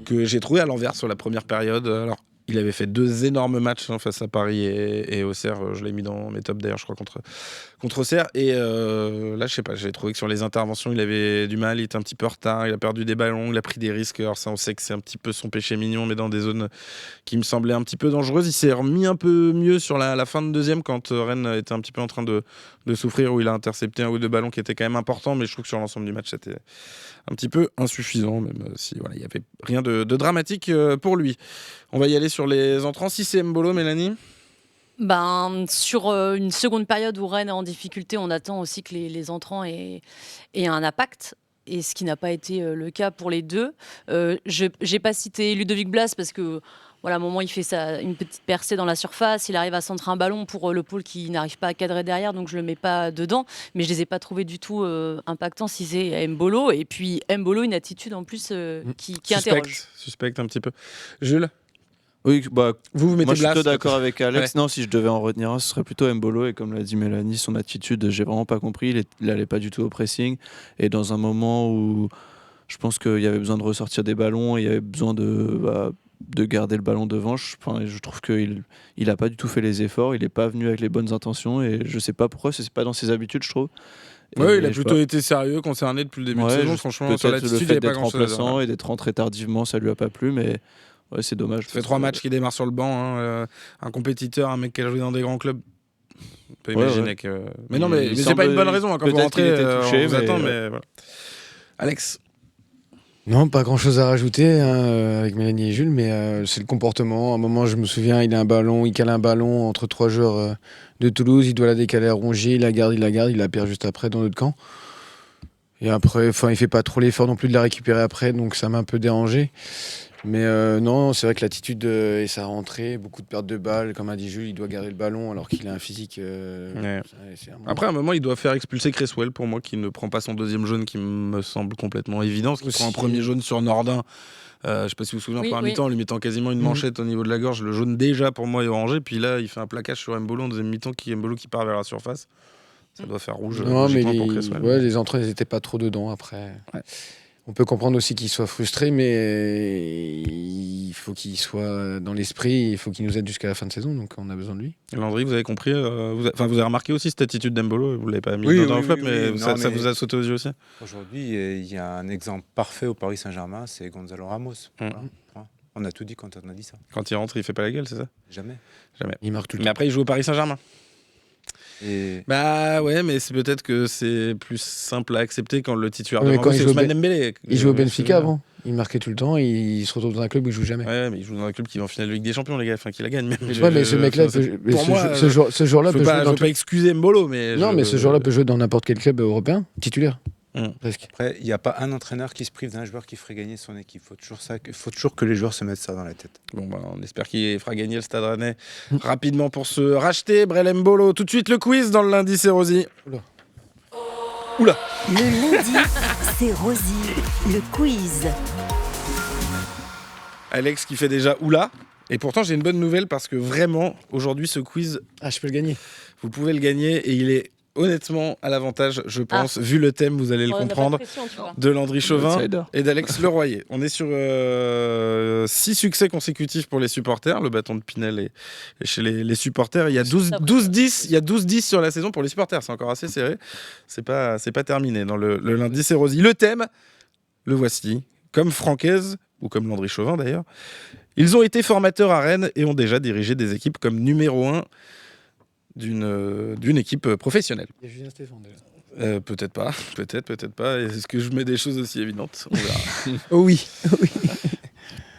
que j'ai trouvé à l'envers sur la première période. Alors, il avait fait 2 énormes matchs face à Paris et Auxerre. Je l'ai mis dans mes tops d'ailleurs, je crois, contre Auxerre. Et là, je sais pas, j'ai trouvé que sur les interventions, il avait du mal, il était un petit peu en retard, il a perdu des ballons, il a pris des risques. Alors ça, on sait que c'est un petit peu son péché mignon, mais dans des zones qui me semblaient un petit peu dangereuses. Il s'est remis un peu mieux sur la fin de deuxième, quand Rennes était un petit peu en train de souffrir, où il a intercepté 1 ou 2 ballons qui étaient quand même importants, mais je trouve que sur l'ensemble du match, c'était un petit peu insuffisant, même si il n'y avait rien de dramatique pour lui. On va y aller sur les entrants. Si c'est Mbolo, Mélanie? Sur une seconde période où Rennes est en difficulté, on attend aussi que les entrants aient un impact. Et ce qui n'a pas été le cas pour les deux. Je n'ai pas cité Ludovic Blas parce que, à un moment, il fait une petite percée dans la surface. Il arrive à centrer un ballon pour le pôle qui n'arrive pas à cadrer derrière, donc je ne le mets pas dedans. Mais je ne les ai pas trouvés du tout impactants si c'est Mbolo. Et puis Mbolo, une attitude en plus qui interroge. Suspecte un petit peu. Jules? Oui, vous mettez moi je suis Blas, plutôt d'accord avec Alex. Ouais. Non, si je devais en retenir un, ce serait plutôt Mbolo. Et comme l'a dit Mélanie, son attitude, j'ai vraiment pas compris. Il n'allait pas du tout au pressing. Et dans un moment où je pense qu'il y avait besoin de ressortir des ballons, il y avait besoin de garder le ballon devant. Je trouve qu'il n'a pas du tout fait les efforts. Il n'est pas venu avec les bonnes intentions. Et je sais pas pourquoi, c'est pas dans ses habitudes, je trouve. Oui, il a plutôt été sérieux, concerné depuis le début de saison. Franchement, sur l'attitude, il n'y avait pas grand-chose à dire. Remplaçant et d'être rentré tardivement, ça lui a pas plu, mais ouais, c'est dommage. Ça fait 3 matchs qu'il démarre sur le banc. Un compétiteur, un mec qui a joué dans des grands clubs. On peut imaginer que. Mais non, mais c'est pas une bonne raison. Quand vous rentrez, on vous attend, mais voilà. Alex? Non, pas grand-chose à rajouter avec Mélanie et Jules, mais c'est le comportement. À un moment, je me souviens, il cale un ballon entre 3 joueurs de Toulouse, il doit la décaler à Rongier, il la garde, il la perd juste après dans notre camp. Et après, il fait pas trop l'effort non plus de la récupérer après, donc ça m'a un peu dérangé. Mais non, c'est vrai que l'attitude et sa rentrée, beaucoup de pertes de balles, comme a dit Jules, il doit garder le ballon alors qu'il a un physique. Ouais. Après, à un moment, il doit faire expulser Cresswell pour moi, qui ne prend pas son 2e jaune, qui me semble complètement évident. Parce qu'il prend un premier jaune sur Nordin. Je ne sais pas si vous vous souvenez, en première mi-temps, en lui mettant quasiment une manchette au niveau de la gorge. Le jaune déjà pour moi est orangé. Puis là, il fait un plaquage sur Mbolo en deuxième mi-temps, Mbolo qui part vers la surface. Ça doit faire rouge. Non, mais pour Cresswell. les entrées n'étaient pas trop dedans après. Ouais. On peut comprendre aussi qu'il soit frustré, mais il faut qu'il soit dans l'esprit, il faut qu'il nous aide jusqu'à la fin de saison, donc on a besoin de lui. Landry, vous avez compris, vous avez remarqué aussi cette attitude d'Embolo, vous ne l'avez pas mis dans le flop, mais ça vous a sauté aux yeux aussi? Aujourd'hui, il y a un exemple parfait au Paris Saint-Germain, c'est Gonzalo Ramos. Voilà. On a tout dit quand on a dit ça. Quand il rentre, il fait pas la gueule, c'est ça? Jamais. Il marque tout le temps. Mais après, il joue au Paris Saint-Germain. Et... Bah ouais, mais c'est peut-être que c'est plus simple à accepter quand le titulaire Ouais, devant quand vous, il c'est joue Ousmane Dembélé. Il jouait au Benfica avant, il marquait tout le temps, il se retrouve dans un club où il joue jamais. Ouais, mais il joue dans un club qui va en finale de Ligue des Champions, les gars, enfin qui la gagne. Mais ce mec-là, ce joueur-là peut jouer. Je veux pas excuser Mbolo, mais. Non, mais ce joueur-là peut jouer dans n'importe quel club européen, titulaire. Presque. Après, il n'y a pas un entraîneur qui se prive d'un joueur qui ferait gagner son équipe. Il faut toujours que les joueurs se mettent ça dans la tête. Bon, on espère qu'il fera gagner le Stade Rennais rapidement pour se racheter. Brel Mbolo, tout de suite le quiz dans le lundi, c'est Rosy. Oula. Le lundi, c'est Rosy, le quiz. Alex qui fait déjà oula. Et pourtant, j'ai une bonne nouvelle parce que vraiment, aujourd'hui, ce quiz. Ah, je peux le gagner. Vous pouvez le gagner et il est honnêtement à l'avantage, je pense, vu le thème, vous allez le comprendre, de Landry Chauvin et d'Alex Leroyer. On est sur 6 succès consécutifs pour les supporters. Le bâton de Pinel est chez les supporters. Il y a 12-10 sur la saison pour les supporters. C'est encore assez serré. C'est pas terminé dans le lundi, c'est Rosy. Le thème, le voici. Comme Francaise, ou comme Landry Chauvin d'ailleurs, ils ont été formateurs à Rennes et ont déjà dirigé des équipes comme numéro 1 d'une équipe professionnelle. Il y a Julien Stéphane déjà. Peut-être pas. Est-ce que je mets des choses aussi évidentes? On verra. Oh oui.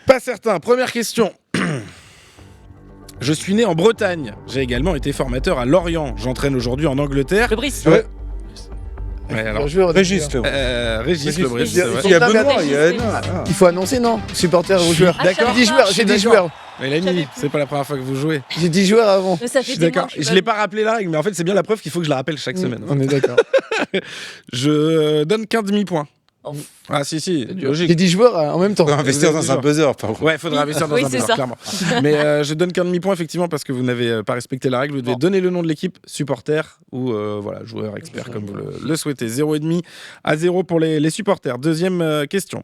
Pas certain. Première question. Je suis né en Bretagne. J'ai également été formateur à Lorient. J'entraîne aujourd'hui en Angleterre. Le Brice. Ouais, alors, Régis Le Régis Le Bris, c'est vrai. Il y a Benoît, Il faut annoncer, non? Supporter ou joueur. D'accord. J'ai dit joueurs. Mais l'ami, c'est pas la première fois que vous jouez. J'ai dit joueurs avant. Mais ça Je fait suis des mois d'accord. que je Je suis l'ai pas pas rappelé la règle, mais en fait, c'est bien la preuve qu'il faut que je la rappelle chaque semaine. On est d'accord. Je donne qu'un demi-point. Oh. Ah si, logique. J'ai dit joueurs en même temps. faut investir dans un buzzer, par contre. Ouais, il faudra investir dans Oui, un c'est buzzer, ça. clairement. Mais je donne qu'un demi-point, effectivement, parce que vous n'avez pas respecté la règle. Vous devez donner le nom de l'équipe, supporter ou voilà, joueur, expert, comme vous le souhaitez. 0,5 à 0 pour les supporters. Deuxième question.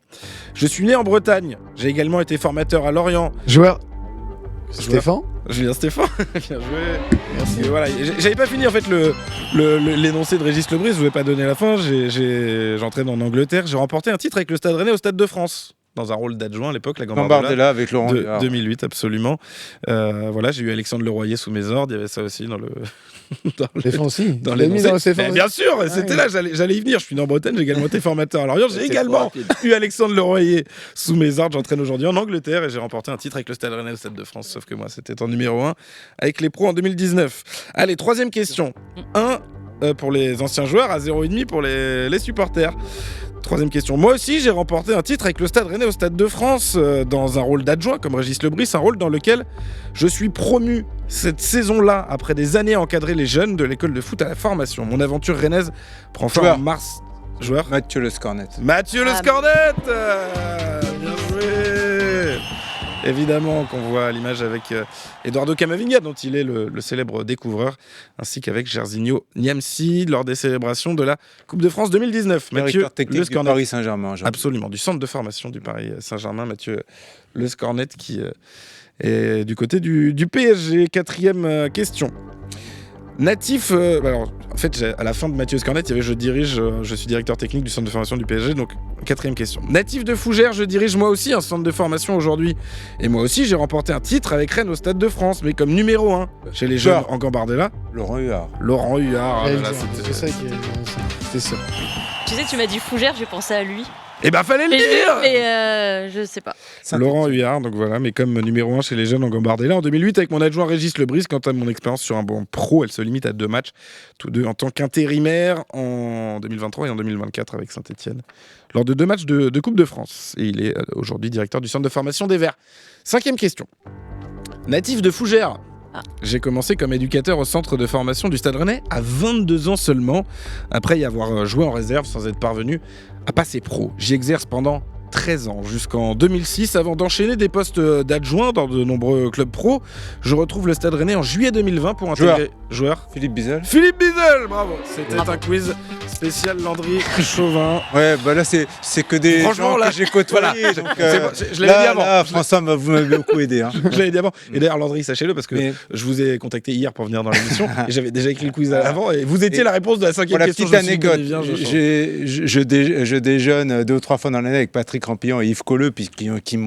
Je suis né en Bretagne. J'ai également été formateur à Lorient. Joueur. Joueur. Stéphane. Julien Stéphane. Bien joué. Merci. Et voilà, j'avais pas fini en fait l'énoncé de Régis Le Bris, je voulais pas donner la fin. J'entraîne en Angleterre, j'ai remporté un titre avec le Stade Rennais au Stade de France. Dans un rôle d'adjoint à l'époque, la Gambardella avec Laurent de Huard. 2008, absolument. Voilà, j'ai eu Alexandre Leroyer sous mes ordres, il y avait ça aussi dans le. Stéphane aussi. Dans les l'énoncé. dans Stéphane. Mais bien sûr, c'était là, j'allais y venir. Je suis né en Bretagne, j'ai également été formateur à Lorient. J'ai également eu Alexandre Leroyer sous mes ordres. J'entraîne aujourd'hui en Angleterre et j'ai remporté un titre avec le Stade Rennais au Stade de France. Sauf que moi, c'était en numéro 1 avec les pros en 2019. Allez, troisième question. 1 pour les anciens joueurs, à 0,5 pour les supporters. Troisième question. Moi aussi, j'ai remporté un titre avec le Stade Rennais au Stade de France dans un rôle d'adjoint comme Régis Le Bris, un rôle dans lequel je suis promu cette saison-là après des années à encadrer les jeunes de l'école de foot à la formation. Mon aventure rennaise prend fin en mars. Joueur Mathieu Le Scornet. Mathieu Le Scornet bien joué. Évidemment qu'on voit à l'image avec Eduardo Camavinga, dont il est le célèbre découvreur, ainsi qu'avec Jairzinho Niamsi lors des célébrations de la Coupe de France 2019. Mathieu Le Scornet. Du Paris Saint-Germain. Absolument, du centre de formation du Paris Saint-Germain, Mathieu Le Scornet, qui est du côté du PSG. Quatrième question. Natif, alors en fait à la fin de Mathieu Scornet, il y avait je suis directeur technique du centre de formation du PSG, donc quatrième question. Natif de Fougères, je dirige moi aussi un centre de formation aujourd'hui. Et moi aussi j'ai remporté un titre avec Rennes au Stade de France, mais comme numéro 1 chez les jeunes en Gambardella. Laurent Huard. C'est ça qui c'est ça. Tu sais, tu m'as dit Fougères, j'ai pensé à lui. Eh ben fallait le dire. Mais je sais pas. Laurent Huard, donc voilà, mais comme numéro 1 chez les jeunes en Gambardella en 2008 avec mon adjoint Régis Le Bris. Quant à mon expérience sur un banc pro, elle se limite à 2 matchs, tous deux en tant qu'intérimaire en 2023 et en 2024 avec Saint-Etienne, lors de 2 matchs de Coupe de France. Et il est aujourd'hui directeur du centre de formation des Verts. Cinquième question. Natif de Fougères. J'ai commencé comme éducateur au centre de formation du Stade Rennais à 22 ans seulement, après y avoir joué en réserve sans être parvenu à passer pro. J'y exerce pendant 13 ans, jusqu'en 2006, avant d'enchaîner des postes d'adjoint dans de nombreux clubs pro. Je retrouve le Stade Rennais en juillet 2020 pour intégrer... Joueur Philippe Bizel. Philippe Bizel, bravo. C'était un quiz spécial Landry Chauvin. Ouais, bah là c'est que des gens là, que j'ai côtoyés. Voilà. Donc, je l'avais dit avant. Là, François, vous m'avez beaucoup aidé. Hein. Je l'avais dit avant. Et d'ailleurs, Landry, sachez-le, parce que je vous ai contacté hier pour venir dans l'émission et j'avais déjà écrit le quiz avant et vous étiez la réponse de la 5e question. Pour la petite anecdote, je déjeune 2 ou 3 fois dans l'année avec Patrick Rampillon et Yves Colleux, qui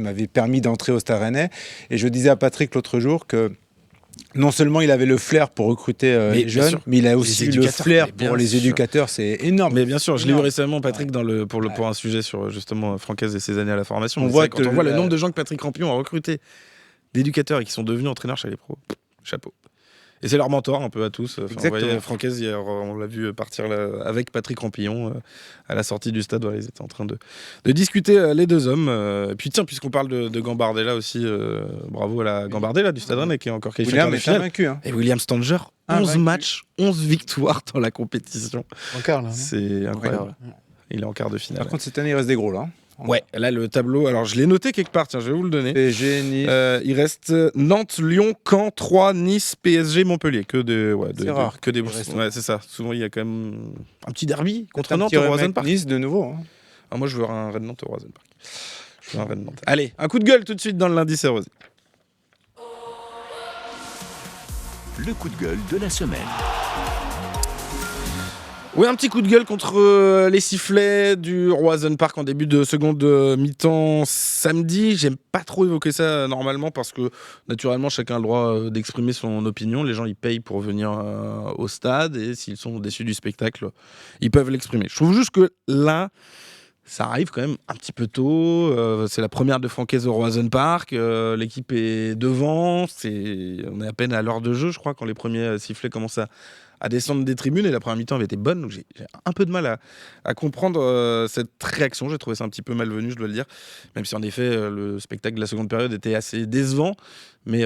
m'avaient permis d'entrer au Stade Rennais. Et je disais à Patrick l'autre jour que non seulement il avait le flair pour recruter les jeunes, mais il a aussi le flair pour les éducateurs. C'est énorme. Mais bien sûr, je l'ai eu récemment, Patrick, pour un sujet sur justement Francaise et ses années à la formation. Quand on voit le nombre de gens que Patrick Rampillon a recruté d'éducateurs et qui sont devenus entraîneurs chez les pros, chapeau. Et c'est leur mentor un peu à tous. Enfin, vous voyez, Francaise, hier, on l'a vu partir là, avec Patrick Rampillon à la sortie du stade. Voilà, ils étaient en train de discuter, les deux hommes. Et puis tiens, puisqu'on parle de Gambardella aussi, bravo à la Gambardella du Stade Rennais qui est encore qualifié William pour la est finale. vaincu. Hein. Et William Stanger, 11 matchs, 11 victoires dans la compétition. En quart là. C'est incroyable. Il est en quart de finale. Par contre, cette année, il reste des gros là. Ouais, là le tableau, alors je l'ai noté quelque part, tiens, je vais vous le donner. PSG, Nice. Il reste Nantes, Lyon, Caen, 3, Nice, PSG, Montpellier. C'est rare. Que des ouais, c'est ça. Souvent, il y a quand même un petit derby contre Nantes au Roison Park. Nice de nouveau. Hein. Ah, moi, je veux un Rennes Nantes au Roison Park. Je veux un Rennes Nantes. Allez, un coup de gueule tout de suite dans le lundi, c'est Rosé. Le coup de gueule de la semaine. Oui, un petit coup de gueule contre les sifflets du Roison Park en début de seconde mi-temps samedi. J'aime pas trop évoquer ça normalement parce que naturellement chacun a le droit d'exprimer son opinion. Les gens ils payent pour venir au stade et s'ils sont déçus du spectacle, ils peuvent l'exprimer. Je trouve juste que là, ça arrive quand même un petit peu tôt. C'est la première de Francaise au Roison Park. L'équipe est devant. On est à peine à l'heure de jeu, je crois, quand les premiers sifflets commencent à descendre des tribunes et la première mi-temps avait été bonne, donc j'ai un peu de mal à comprendre cette réaction. J'ai trouvé ça un petit peu malvenu, je dois le dire, même si en effet le spectacle de la seconde période était assez décevant, mais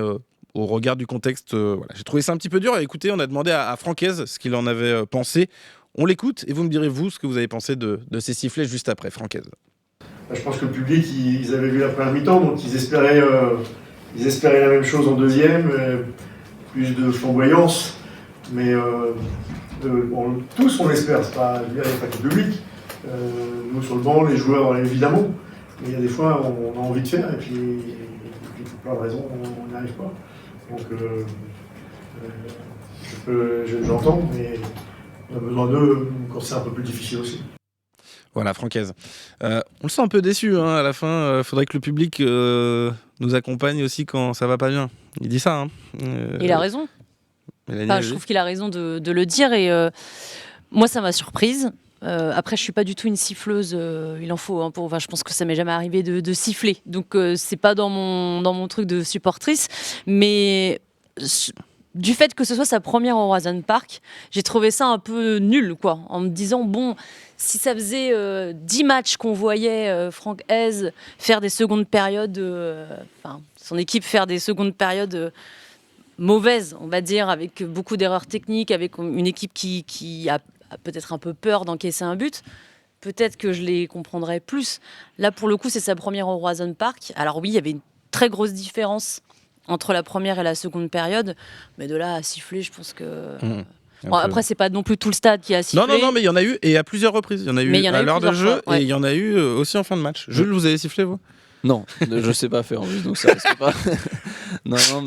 au regard du contexte, voilà, j'ai trouvé ça un petit peu dur. Et écoutez, on a demandé à Francaise ce qu'il en avait pensé. On l'écoute et vous me direz vous ce que vous avez pensé de ces sifflets juste après. Francaise. Je pense que le public, ils avaient vu la première mi-temps, donc ils espéraient la même chose en deuxième, plus de flamboyance. Mais tous on espère, c'est pas, il n'y a pas que le public. Nous sur le banc, les joueurs évidemment. Mais il y a des fois on a envie de faire et puis pour plein de raisons on n'y arrive pas. Donc j'entends, mais on a besoin d'eux quand c'est un peu plus difficile aussi. Voilà, Francaise. On le sent un peu déçu à la fin. Faudrait que le public nous accompagne aussi quand ça va pas bien. Il dit ça. Il a raison. Enfin, je trouve qu'il a raison de le dire et moi ça m'a surprise. Après, je suis pas du tout une siffleuse. Il en faut. Je pense que ça m'est jamais arrivé de siffler. Donc c'est pas dans mon truc de supportrice, mais du fait que ce soit sa première au Roazhon Park, j'ai trouvé ça un peu nul, quoi. En me disant bon, si ça faisait 10 matchs qu'on voyait Franck Hez faire des secondes périodes, son équipe faire des secondes périodes mauvaises, on va dire, avec beaucoup d'erreurs techniques, avec une équipe qui a peut-être un peu peur d'encaisser un but, peut-être que je les comprendrais plus. Là, pour le coup, c'est sa première au Roazhon Park. Alors oui, il y avait une très grosse différence entre la première et la seconde période, mais de là à siffler, je pense que... Bon, après, c'est pas non plus tout le stade qui a sifflé. Non, mais il y en a eu, et à plusieurs reprises. Il y en a eu à l'heure de jeu, et il y en a eu aussi en fin de match. Jules, vous avez sifflé, vous ? Non, je sais pas faire en plus, donc ça risque pas. non,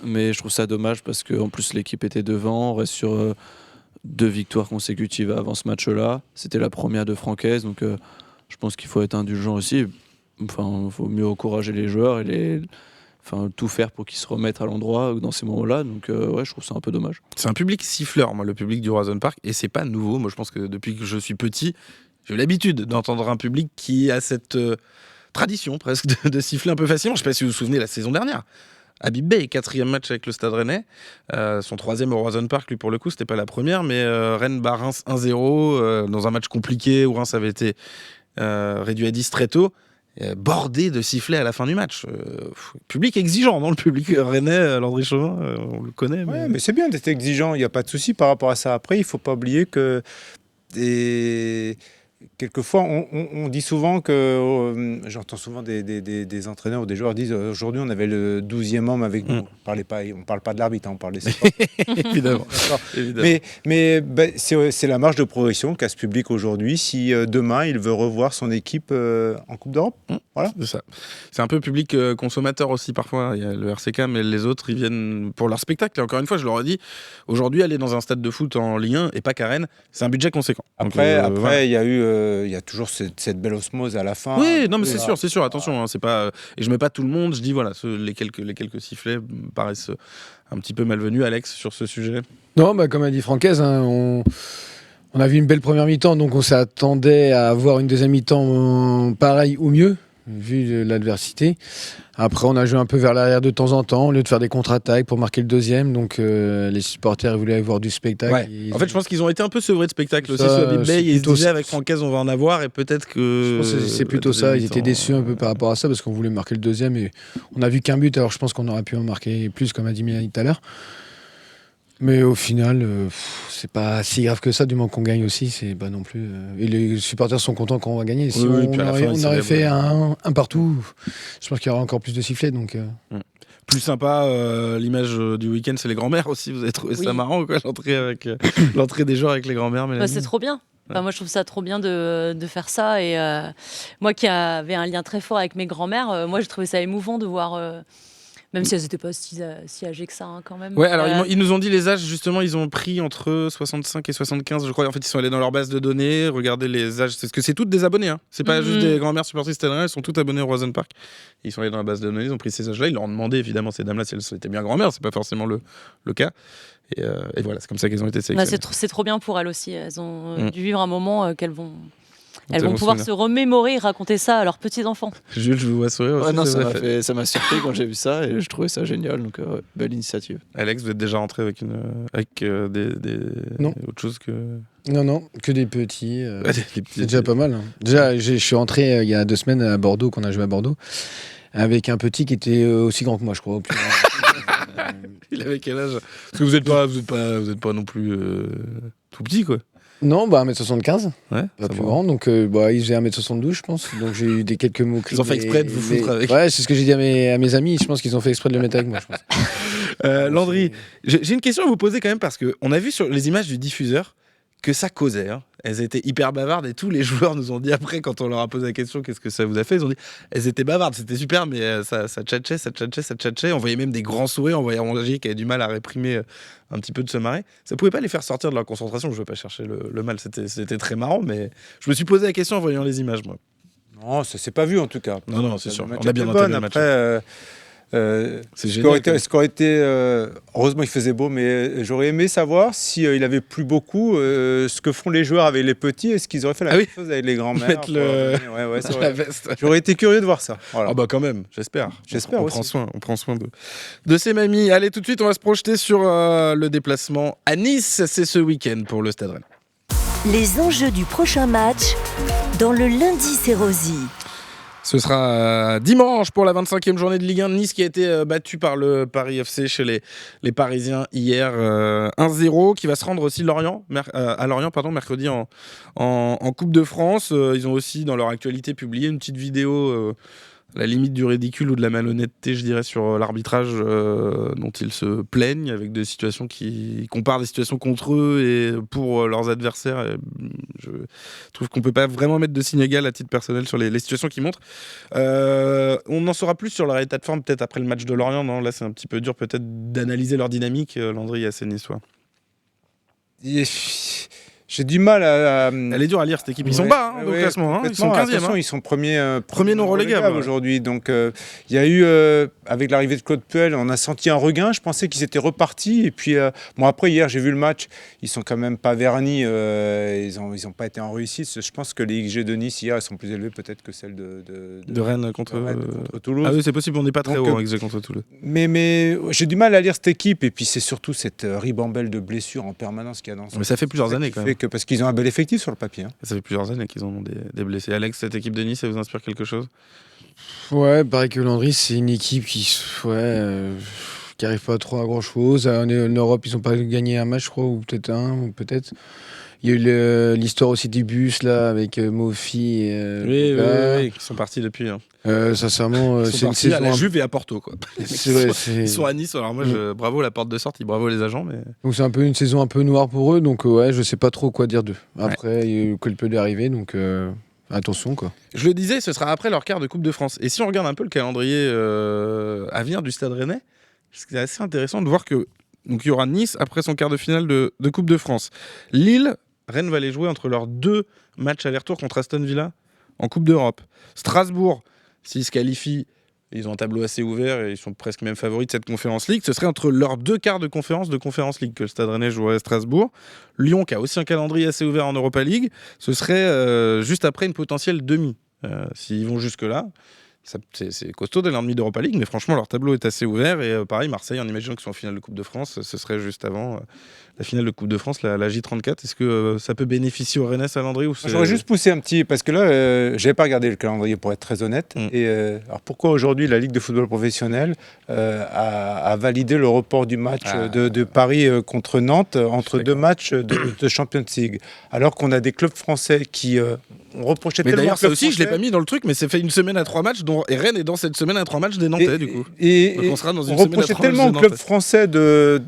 mais je trouve ça dommage parce qu'en plus l'équipe était devant, on reste sur 2 victoires consécutives avant ce match-là. C'était la première de Francaise, donc je pense qu'il faut être indulgent aussi. Enfin, il faut mieux encourager les joueurs et tout faire pour qu'ils se remettent à l'endroit dans ces moments-là. Donc je trouve ça un peu dommage. C'est un public siffleur, moi, le public du Roazhon Park, et c'est pas nouveau. Moi, je pense que depuis que je suis petit, j'ai eu l'habitude d'entendre un public qui a cette tradition presque de siffler un peu facilement. Je sais pas si vous vous souvenez la saison dernière. Habib Beye, 4e match avec le Stade Rennais, son 3e au Roazhon Park, lui pour le coup, c'était pas la première, mais Rennes bat Reims 1-0 dans un match compliqué où Reims avait été réduit à 10 très tôt. Bordé de sifflets à la fin du match. Public exigeant, non ? Le public rennais, Landry Chauvin, on le connaît. Mais c'est bien d'être exigeant, il n'y a pas de souci par rapport à ça. Après, il ne faut pas oublier que quelquefois, on dit souvent que... j'entends souvent des entraîneurs ou des joueurs disent aujourd'hui, on avait le 12e homme avec nous. On ne parle pas de l'arbitre, on parle des supporters. Évidemment. Mais c'est la marge de progression qu'a ce public aujourd'hui si demain, il veut revoir son équipe en Coupe d'Europe. Voilà. C'est ça. C'est un peu public consommateur aussi parfois. Il y a le RCK, mais les autres, ils viennent pour leur spectacle. Et encore une fois, je leur ai dit, aujourd'hui, aller dans un stade de foot en Ligue 1 et pas qu'à Rennes, c'est un budget conséquent. Après, il y a toujours cette belle osmose à la fin. Oui, non, mais c'est sûr. Attention, c'est pas. Et je mets pas tout le monde. Je dis voilà, les quelques sifflets me paraissent un petit peu malvenus. Alex, sur ce sujet. Non, comme a dit Francaise, on a vu une belle première mi-temps, donc on s'attendait à avoir une deuxième mi-temps pareille ou mieux, vu l'adversité. Après, on a joué un peu vers l'arrière de temps en temps, au lieu de faire des contre-attaques pour marquer le deuxième. Donc, les supporters voulaient avoir du spectacle. Ouais. En fait, je pense qu'ils ont été un peu sevrés de spectacle aussi sur Habib Beye. Ils se disaient avec Francaise, on va en avoir, et peut-être que... Je pense que c'est plutôt ça. Ils étaient déçus un peu par rapport à ça, parce qu'on voulait marquer le deuxième. Et on a vu qu'un but, alors je pense qu'on aurait pu en marquer plus, comme a dit Mélanie tout à l'heure. Mais au final, c'est pas si grave que ça, du moment qu'on gagne aussi, c'est pas non plus... Et les supporters sont contents quand on va gagner. Si on aurait fait un partout, je pense qu'il y aura encore plus de sifflets. Donc, Plus sympa, l'image du week-end, c'est les grands-mères aussi. Vous avez trouvé ça marrant, quoi, l'entrée des joueurs avec les grands-mères. C'est trop bien. Moi, je trouve ça trop bien de faire ça. Et moi qui avais un lien très fort avec mes grands-mères, moi, j'ai trouvé ça émouvant de voir... Même si elles n'étaient pas si âgées que ça, quand même. Ouais, alors ils nous ont dit les âges, justement, ils ont pris entre 65 et 75, je crois. En fait, ils sont allés dans leur base de données, regarder les âges. C'est toutes des abonnés, hein. C'est pas juste des grand-mères supportrices Stade Rennais, elles sont toutes abonnées au Roazhon Park. Ils sont allés dans la base de données, ils ont pris ces âges-là. Ils leur ont demandé, évidemment, ces dames-là, si elles étaient bien grand-mères. C'est pas forcément le cas. Et voilà, c'est comme ça qu'elles ont été sélectionnées. C'est trop bien pour elles aussi. Elles ont dû vivre un moment qu'elles vont Elles vont pouvoir se remémorer et raconter ça à leurs petits-enfants. Jules, je vous vois sourire aussi. Ouais, non, ça m'a surpris quand j'ai vu ça et je trouvais ça génial. Donc, belle initiative. Alex, vous êtes déjà rentré avec Non. autre chose que. Non, que des petits. Des petits. C'est déjà pas mal. Hein. Déjà, je suis rentré il y a 2 semaines à Bordeaux, qu'on a joué à Bordeaux, avec un petit qui était aussi grand que moi, je crois. Il avait quel âge? Parce que vous êtes pas non plus tout petit, quoi. Non, 1m75, Ouais, pas plus grand, donc il faisait 1m72, je pense. Donc j'ai eu quelques mots. Ils ont fait exprès de vous foutre avec. Ouais, c'est ce que j'ai dit à mes amis. Je pense qu'ils ont fait exprès de le mettre avec moi, je pense. Landry, j'ai une question à vous poser quand même parce qu'on a vu sur les images du diffuseur que ça causait. Hein. Elles étaient hyper bavardes et tous les joueurs nous ont dit après, quand on leur a posé la question, qu'est-ce que ça vous a fait, ils ont dit, elles étaient bavardes, c'était super, mais ça tchatchait. On voyait même des grands sourires, on voyait Rongier qui avait du mal à réprimer un petit peu de se marrer. Ça pouvait pas les faire sortir de leur concentration, je veux pas chercher le mal, c'était très marrant, mais je me suis posé la question en voyant les images, moi. Non, ça s'est pas vu en tout cas. Non, c'est sûr. On a bien entendu le match. Après, c'est génial. Ce qui aurait été, heureusement il faisait beau, mais j'aurais aimé savoir s'il avait plu beaucoup, ce que font les joueurs avec les petits, est-ce qu'ils auraient fait la même chose avec les grands-mères. Mettre la veste. J'aurais été curieux de voir ça. Voilà. Ah bah quand même, j'espère. On aussi. prend soin de ces mamies. Allez, tout de suite, on va se projeter sur le déplacement à Nice. C'est ce week-end pour le Stade Rennais. Les enjeux du prochain match dans le Lundi C'est Rosy. Ce sera dimanche pour la 25e journée de Ligue 1 de Nice qui a été battu par le Paris FC chez les Parisiens hier 1-0, qui va se rendre aussi à Lorient mercredi en Coupe de France. Ils ont aussi dans leur actualité publié une petite vidéo à la limite du ridicule ou de la malhonnêteté, je dirais, sur l'arbitrage dont ils se plaignent, avec des situations qui comparent des situations contre eux et pour leurs adversaires. Et je trouve qu'on peut pas vraiment mettre de signe égal à titre personnel sur les situations qu'ils montrent. On en saura plus sur leur état de forme peut-être après le match de Lorient. Non, là, c'est un petit peu dur peut-être d'analyser leur dynamique. Landry, assez niçois. J'ai du mal à. Elle est dure à lire cette équipe. Ils sont bas au classement. Ils sont 15e. Ils sont premiers non relégables aujourd'hui. Donc il y a eu, avec l'arrivée de Claude Puel, on a senti un regain. Je pensais qu'ils étaient repartis. Et puis, après, hier, j'ai vu le match. Ils sont quand même pas vernis. Ils ont pas été en réussite. Je pense que les XG de Nice, hier, elles sont plus élevées peut-être que celles de Rennes contre Toulouse. Ah oui, c'est possible. On n'est pas très haut en XG contre Toulouse. Mais j'ai du mal à lire cette équipe. Et puis, c'est surtout cette ribambelle de blessures en permanence qu'il y a dans ce. Mais ça fait plusieurs années quand même. Parce qu'ils ont un bel effectif sur le papier. Hein. Ça fait plusieurs années qu'ils ont des blessés. Alex, cette équipe de Nice, ça vous inspire quelque chose? Ouais, pareil que Landry, c'est une équipe qui arrive pas trop à grand chose. En Europe, ils n'ont pas gagné un match, je crois, ou peut-être un, peut-être. Il y a eu l'histoire aussi du bus là avec Mofi et oui, qui sont partis depuis. Hein. Sincèrement, c'est une saison à la Juve et à Porto quoi. Ils sont à Nice. Alors moi, bravo la porte de sortie, bravo les agents. Mais donc c'est un peu une saison un peu noire pour eux. Donc je sais pas trop quoi dire d'eux. Après, il y a eu Colpe d'arriver, donc attention quoi. Je le disais, ce sera après leur quart de Coupe de France. Et si on regarde un peu le calendrier à venir du Stade Rennais, c'est assez intéressant de voir que donc il y aura Nice après son quart de finale de Coupe de France. Lille. Rennes va les jouer entre leurs 2 matchs aller-retour contre Aston Villa en Coupe d'Europe. Strasbourg, s'ils se qualifient, ils ont un tableau assez ouvert et ils sont presque même favoris de cette Conférence League. Ce serait entre leurs 2 quarts de Conférence League que le Stade Rennais jouerait à Strasbourg. Lyon, qui a aussi un calendrier assez ouvert en Europa League, ce serait juste après une potentielle demi. S'ils vont jusque-là, c'est costaud d'aller en demi d'Europa League, mais franchement, leur tableau est assez ouvert. Et pareil, Marseille, en imaginant qu'ils sont en finale de Coupe de France, ce serait juste avant la finale de Coupe de France, la J34. Est-ce que ça peut bénéficier au Rennes à Landry ou J'aurais juste poussé un petit, parce que là, j'avais pas regardé le calendrier pour être très honnête. Et alors pourquoi aujourd'hui la Ligue de football professionnel a validé le report du match de Paris contre Nantes entre 2 matchs de Champions League, alors qu'on a des clubs français qui ont reproché tellement. Mais d'ailleurs, ça aussi, français, je l'ai pas mis dans le truc, mais c'est fait une semaine à 3 matchs, et Rennes est dans cette semaine à 3 matchs des Nantais, du coup. Donc on sera dans une semaine à 3 matchs. On reprochait tellement aux clubs français de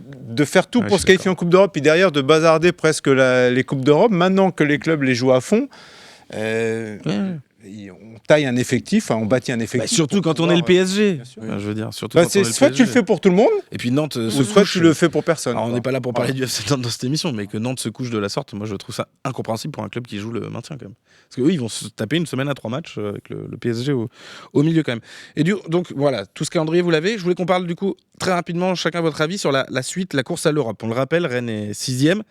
faire tout pour se qualifier en Coupe d'Europe, puis derrière de bazarder presque les Coupes d'Europe, maintenant que les clubs les jouent à fond. on taille un effectif, on bâtit un effectif. Surtout quand on est le PSG. Je veux dire, surtout quand on est le soit tu le fais pour tout le monde, et puis Nantes ou soit tu le fais pour personne. Alors, on n'est pas là pour parler du FC Nantes dans cette émission, mais que Nantes se couche de la sorte, moi je trouve ça incompréhensible pour un club qui joue le maintien quand même. Parce qu'eux, ils vont se taper une semaine à 3 matchs avec le PSG au milieu quand même. Et donc voilà, tout ce calendrier, vous l'avez. Je voulais qu'on parle du coup très rapidement, chacun votre avis sur la suite, la course à l'Europe. On le rappelle, Rennes est 6e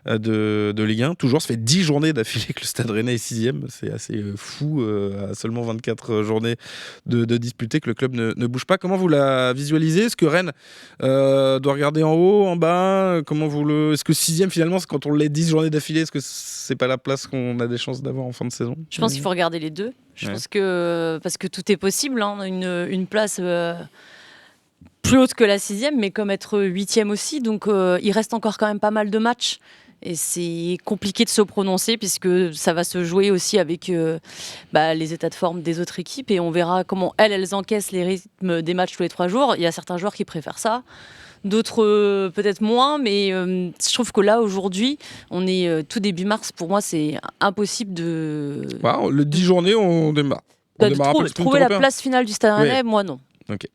de Ligue 1. Toujours, ça fait 10 journées d'affilée que le Stade Rennais est 6e. C'est assez fou, à seulement 24 journées de disputer, que le club ne bouge pas. Comment vous la visualisez ? Est-ce que Rennes doit regarder en haut, en bas ? Est-ce que 6e finalement, quand on l'est 10 journées d'affilée, est-ce que c'est pas la place qu'on a des chances d'avoir en fin de saison ? Je pense qu'il faut regarder les deux. Je pense que parce que tout est possible, une place plus haute que la 6e, mais comme être 8e aussi. Donc il reste encore quand même pas mal de matchs. Et c'est compliqué de se prononcer puisque ça va se jouer aussi avec les états de forme des autres équipes. Et on verra comment elles encaissent les rythmes des matchs tous les 3 jours. Il y a certains joueurs qui préfèrent ça. D'autres peut-être moins, mais je trouve que là, aujourd'hui, on est tout début mars. Pour moi, c'est impossible de... Le 10 journées, on démarre. Trouver la place finale du Stade Rennais, moi non. Ok.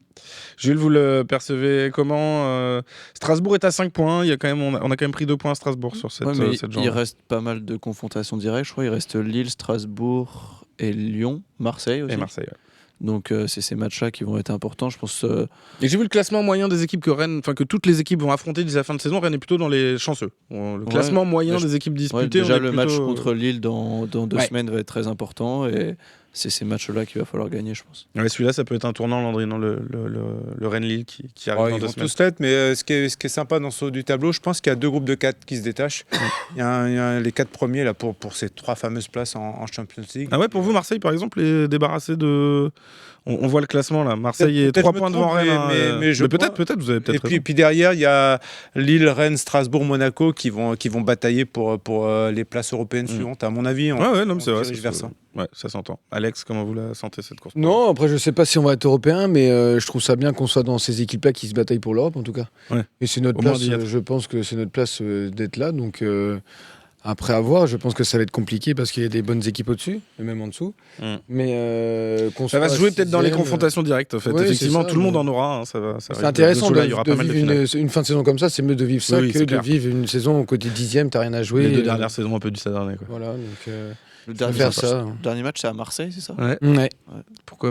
Jules, vous le percevez comment ? Strasbourg est à 5 points. On a quand même pris 2 points à Strasbourg sur cette journée. Il reste pas mal de confrontations directes, je crois. Il reste Lille, Strasbourg et Lyon, Marseille aussi. Et Marseille, ouais. Donc c'est ces matchs-là qui vont être importants, je pense. Et j'ai vu le classement moyen des équipes que toutes les équipes vont affronter d'ici la fin de saison. Rennes est plutôt dans les chanceux. Le classement moyen des équipes disputées. Déjà le match contre Lille dans 2 semaines va être très important et c'est ces matchs-là qu'il va falloir gagner, je pense. Ouais, celui-là, ça peut être un tournant, Landry, dans le Rennes-Lille qui arrive dans 2 semaines. Tous l'être, mais ce qui est sympa dans ce haut du tableau, je pense qu'il y a 2 groupes de 4 qui se détachent. Il y a les 4 premiers là pour ces 3 fameuses places en Champions League. Ah ouais, pour vous, Marseille, par exemple, est débarrassé de... On voit le classement là. Marseille est 3 points devant Rennes. Mais peut-être, vous avez peut-être raison. Et puis derrière, il y a Lille, Rennes, Strasbourg, Monaco qui vont batailler pour les places européennes suivantes, à mon avis. C'est vrai. Ouais, ça s'entend. Alex, comment vous la sentez cette course ? Non, après je sais pas si on va être européen, mais je trouve ça bien qu'on soit dans ces équipes-là qui se bataillent pour l'Europe en tout cas. Ouais. Et c'est notre place. Je pense que c'est notre place d'être là. Donc après avoir, je pense que ça va être compliqué parce qu'il y a des bonnes équipes au-dessus et même en dessous. Mais ça va se jouer peut-être dans les confrontations directes. En fait, effectivement, tout le monde en aura. C'est intéressant de vivre une fin de saison comme ça. C'est mieux de vivre ça que de vivre une saison au côté 10e. T'as rien à jouer. Les 2 dernières saisons un peu du Stade Rennais. Voilà. Donc le dernier match, c'est à Marseille, c'est ça ? Ouais. Pourquoi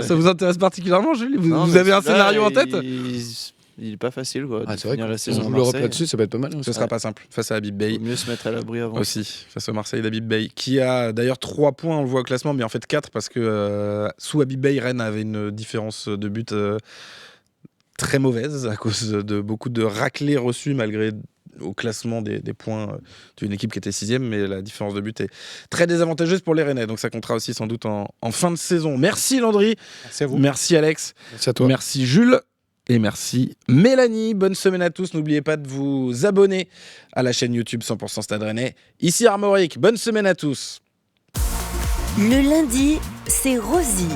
ça vous intéresse particulièrement, Jules ? Vous avez un scénario en tête ? Il est pas facile, quoi. C'est vrai que la saison l'Europe là-dessus, ça va être pas mal. Ce sera pas simple face à Habib Beye. Mieux se mettre à l'abri avant. Aussi, face au Marseille d'Habib Beye, qui a d'ailleurs 3 points, on le voit au classement, mais en fait 4 parce que sous Habib Beye, Rennes avait une différence de but très mauvaise à cause de beaucoup de raclés reçus malgré au classement des points d'une équipe qui était 6e, mais la différence de but est très désavantageuse pour les Rennais, donc ça comptera aussi sans doute en fin de saison. Merci Landry. Merci à vous. Merci Alex. Merci à toi. Merci Jules. Et merci Mélanie. Bonne semaine à tous. N'oubliez pas de vous abonner à la chaîne YouTube 100% Stade Rennais. Ici Armorique. Bonne semaine à tous. Le lundi, c'est Rosie.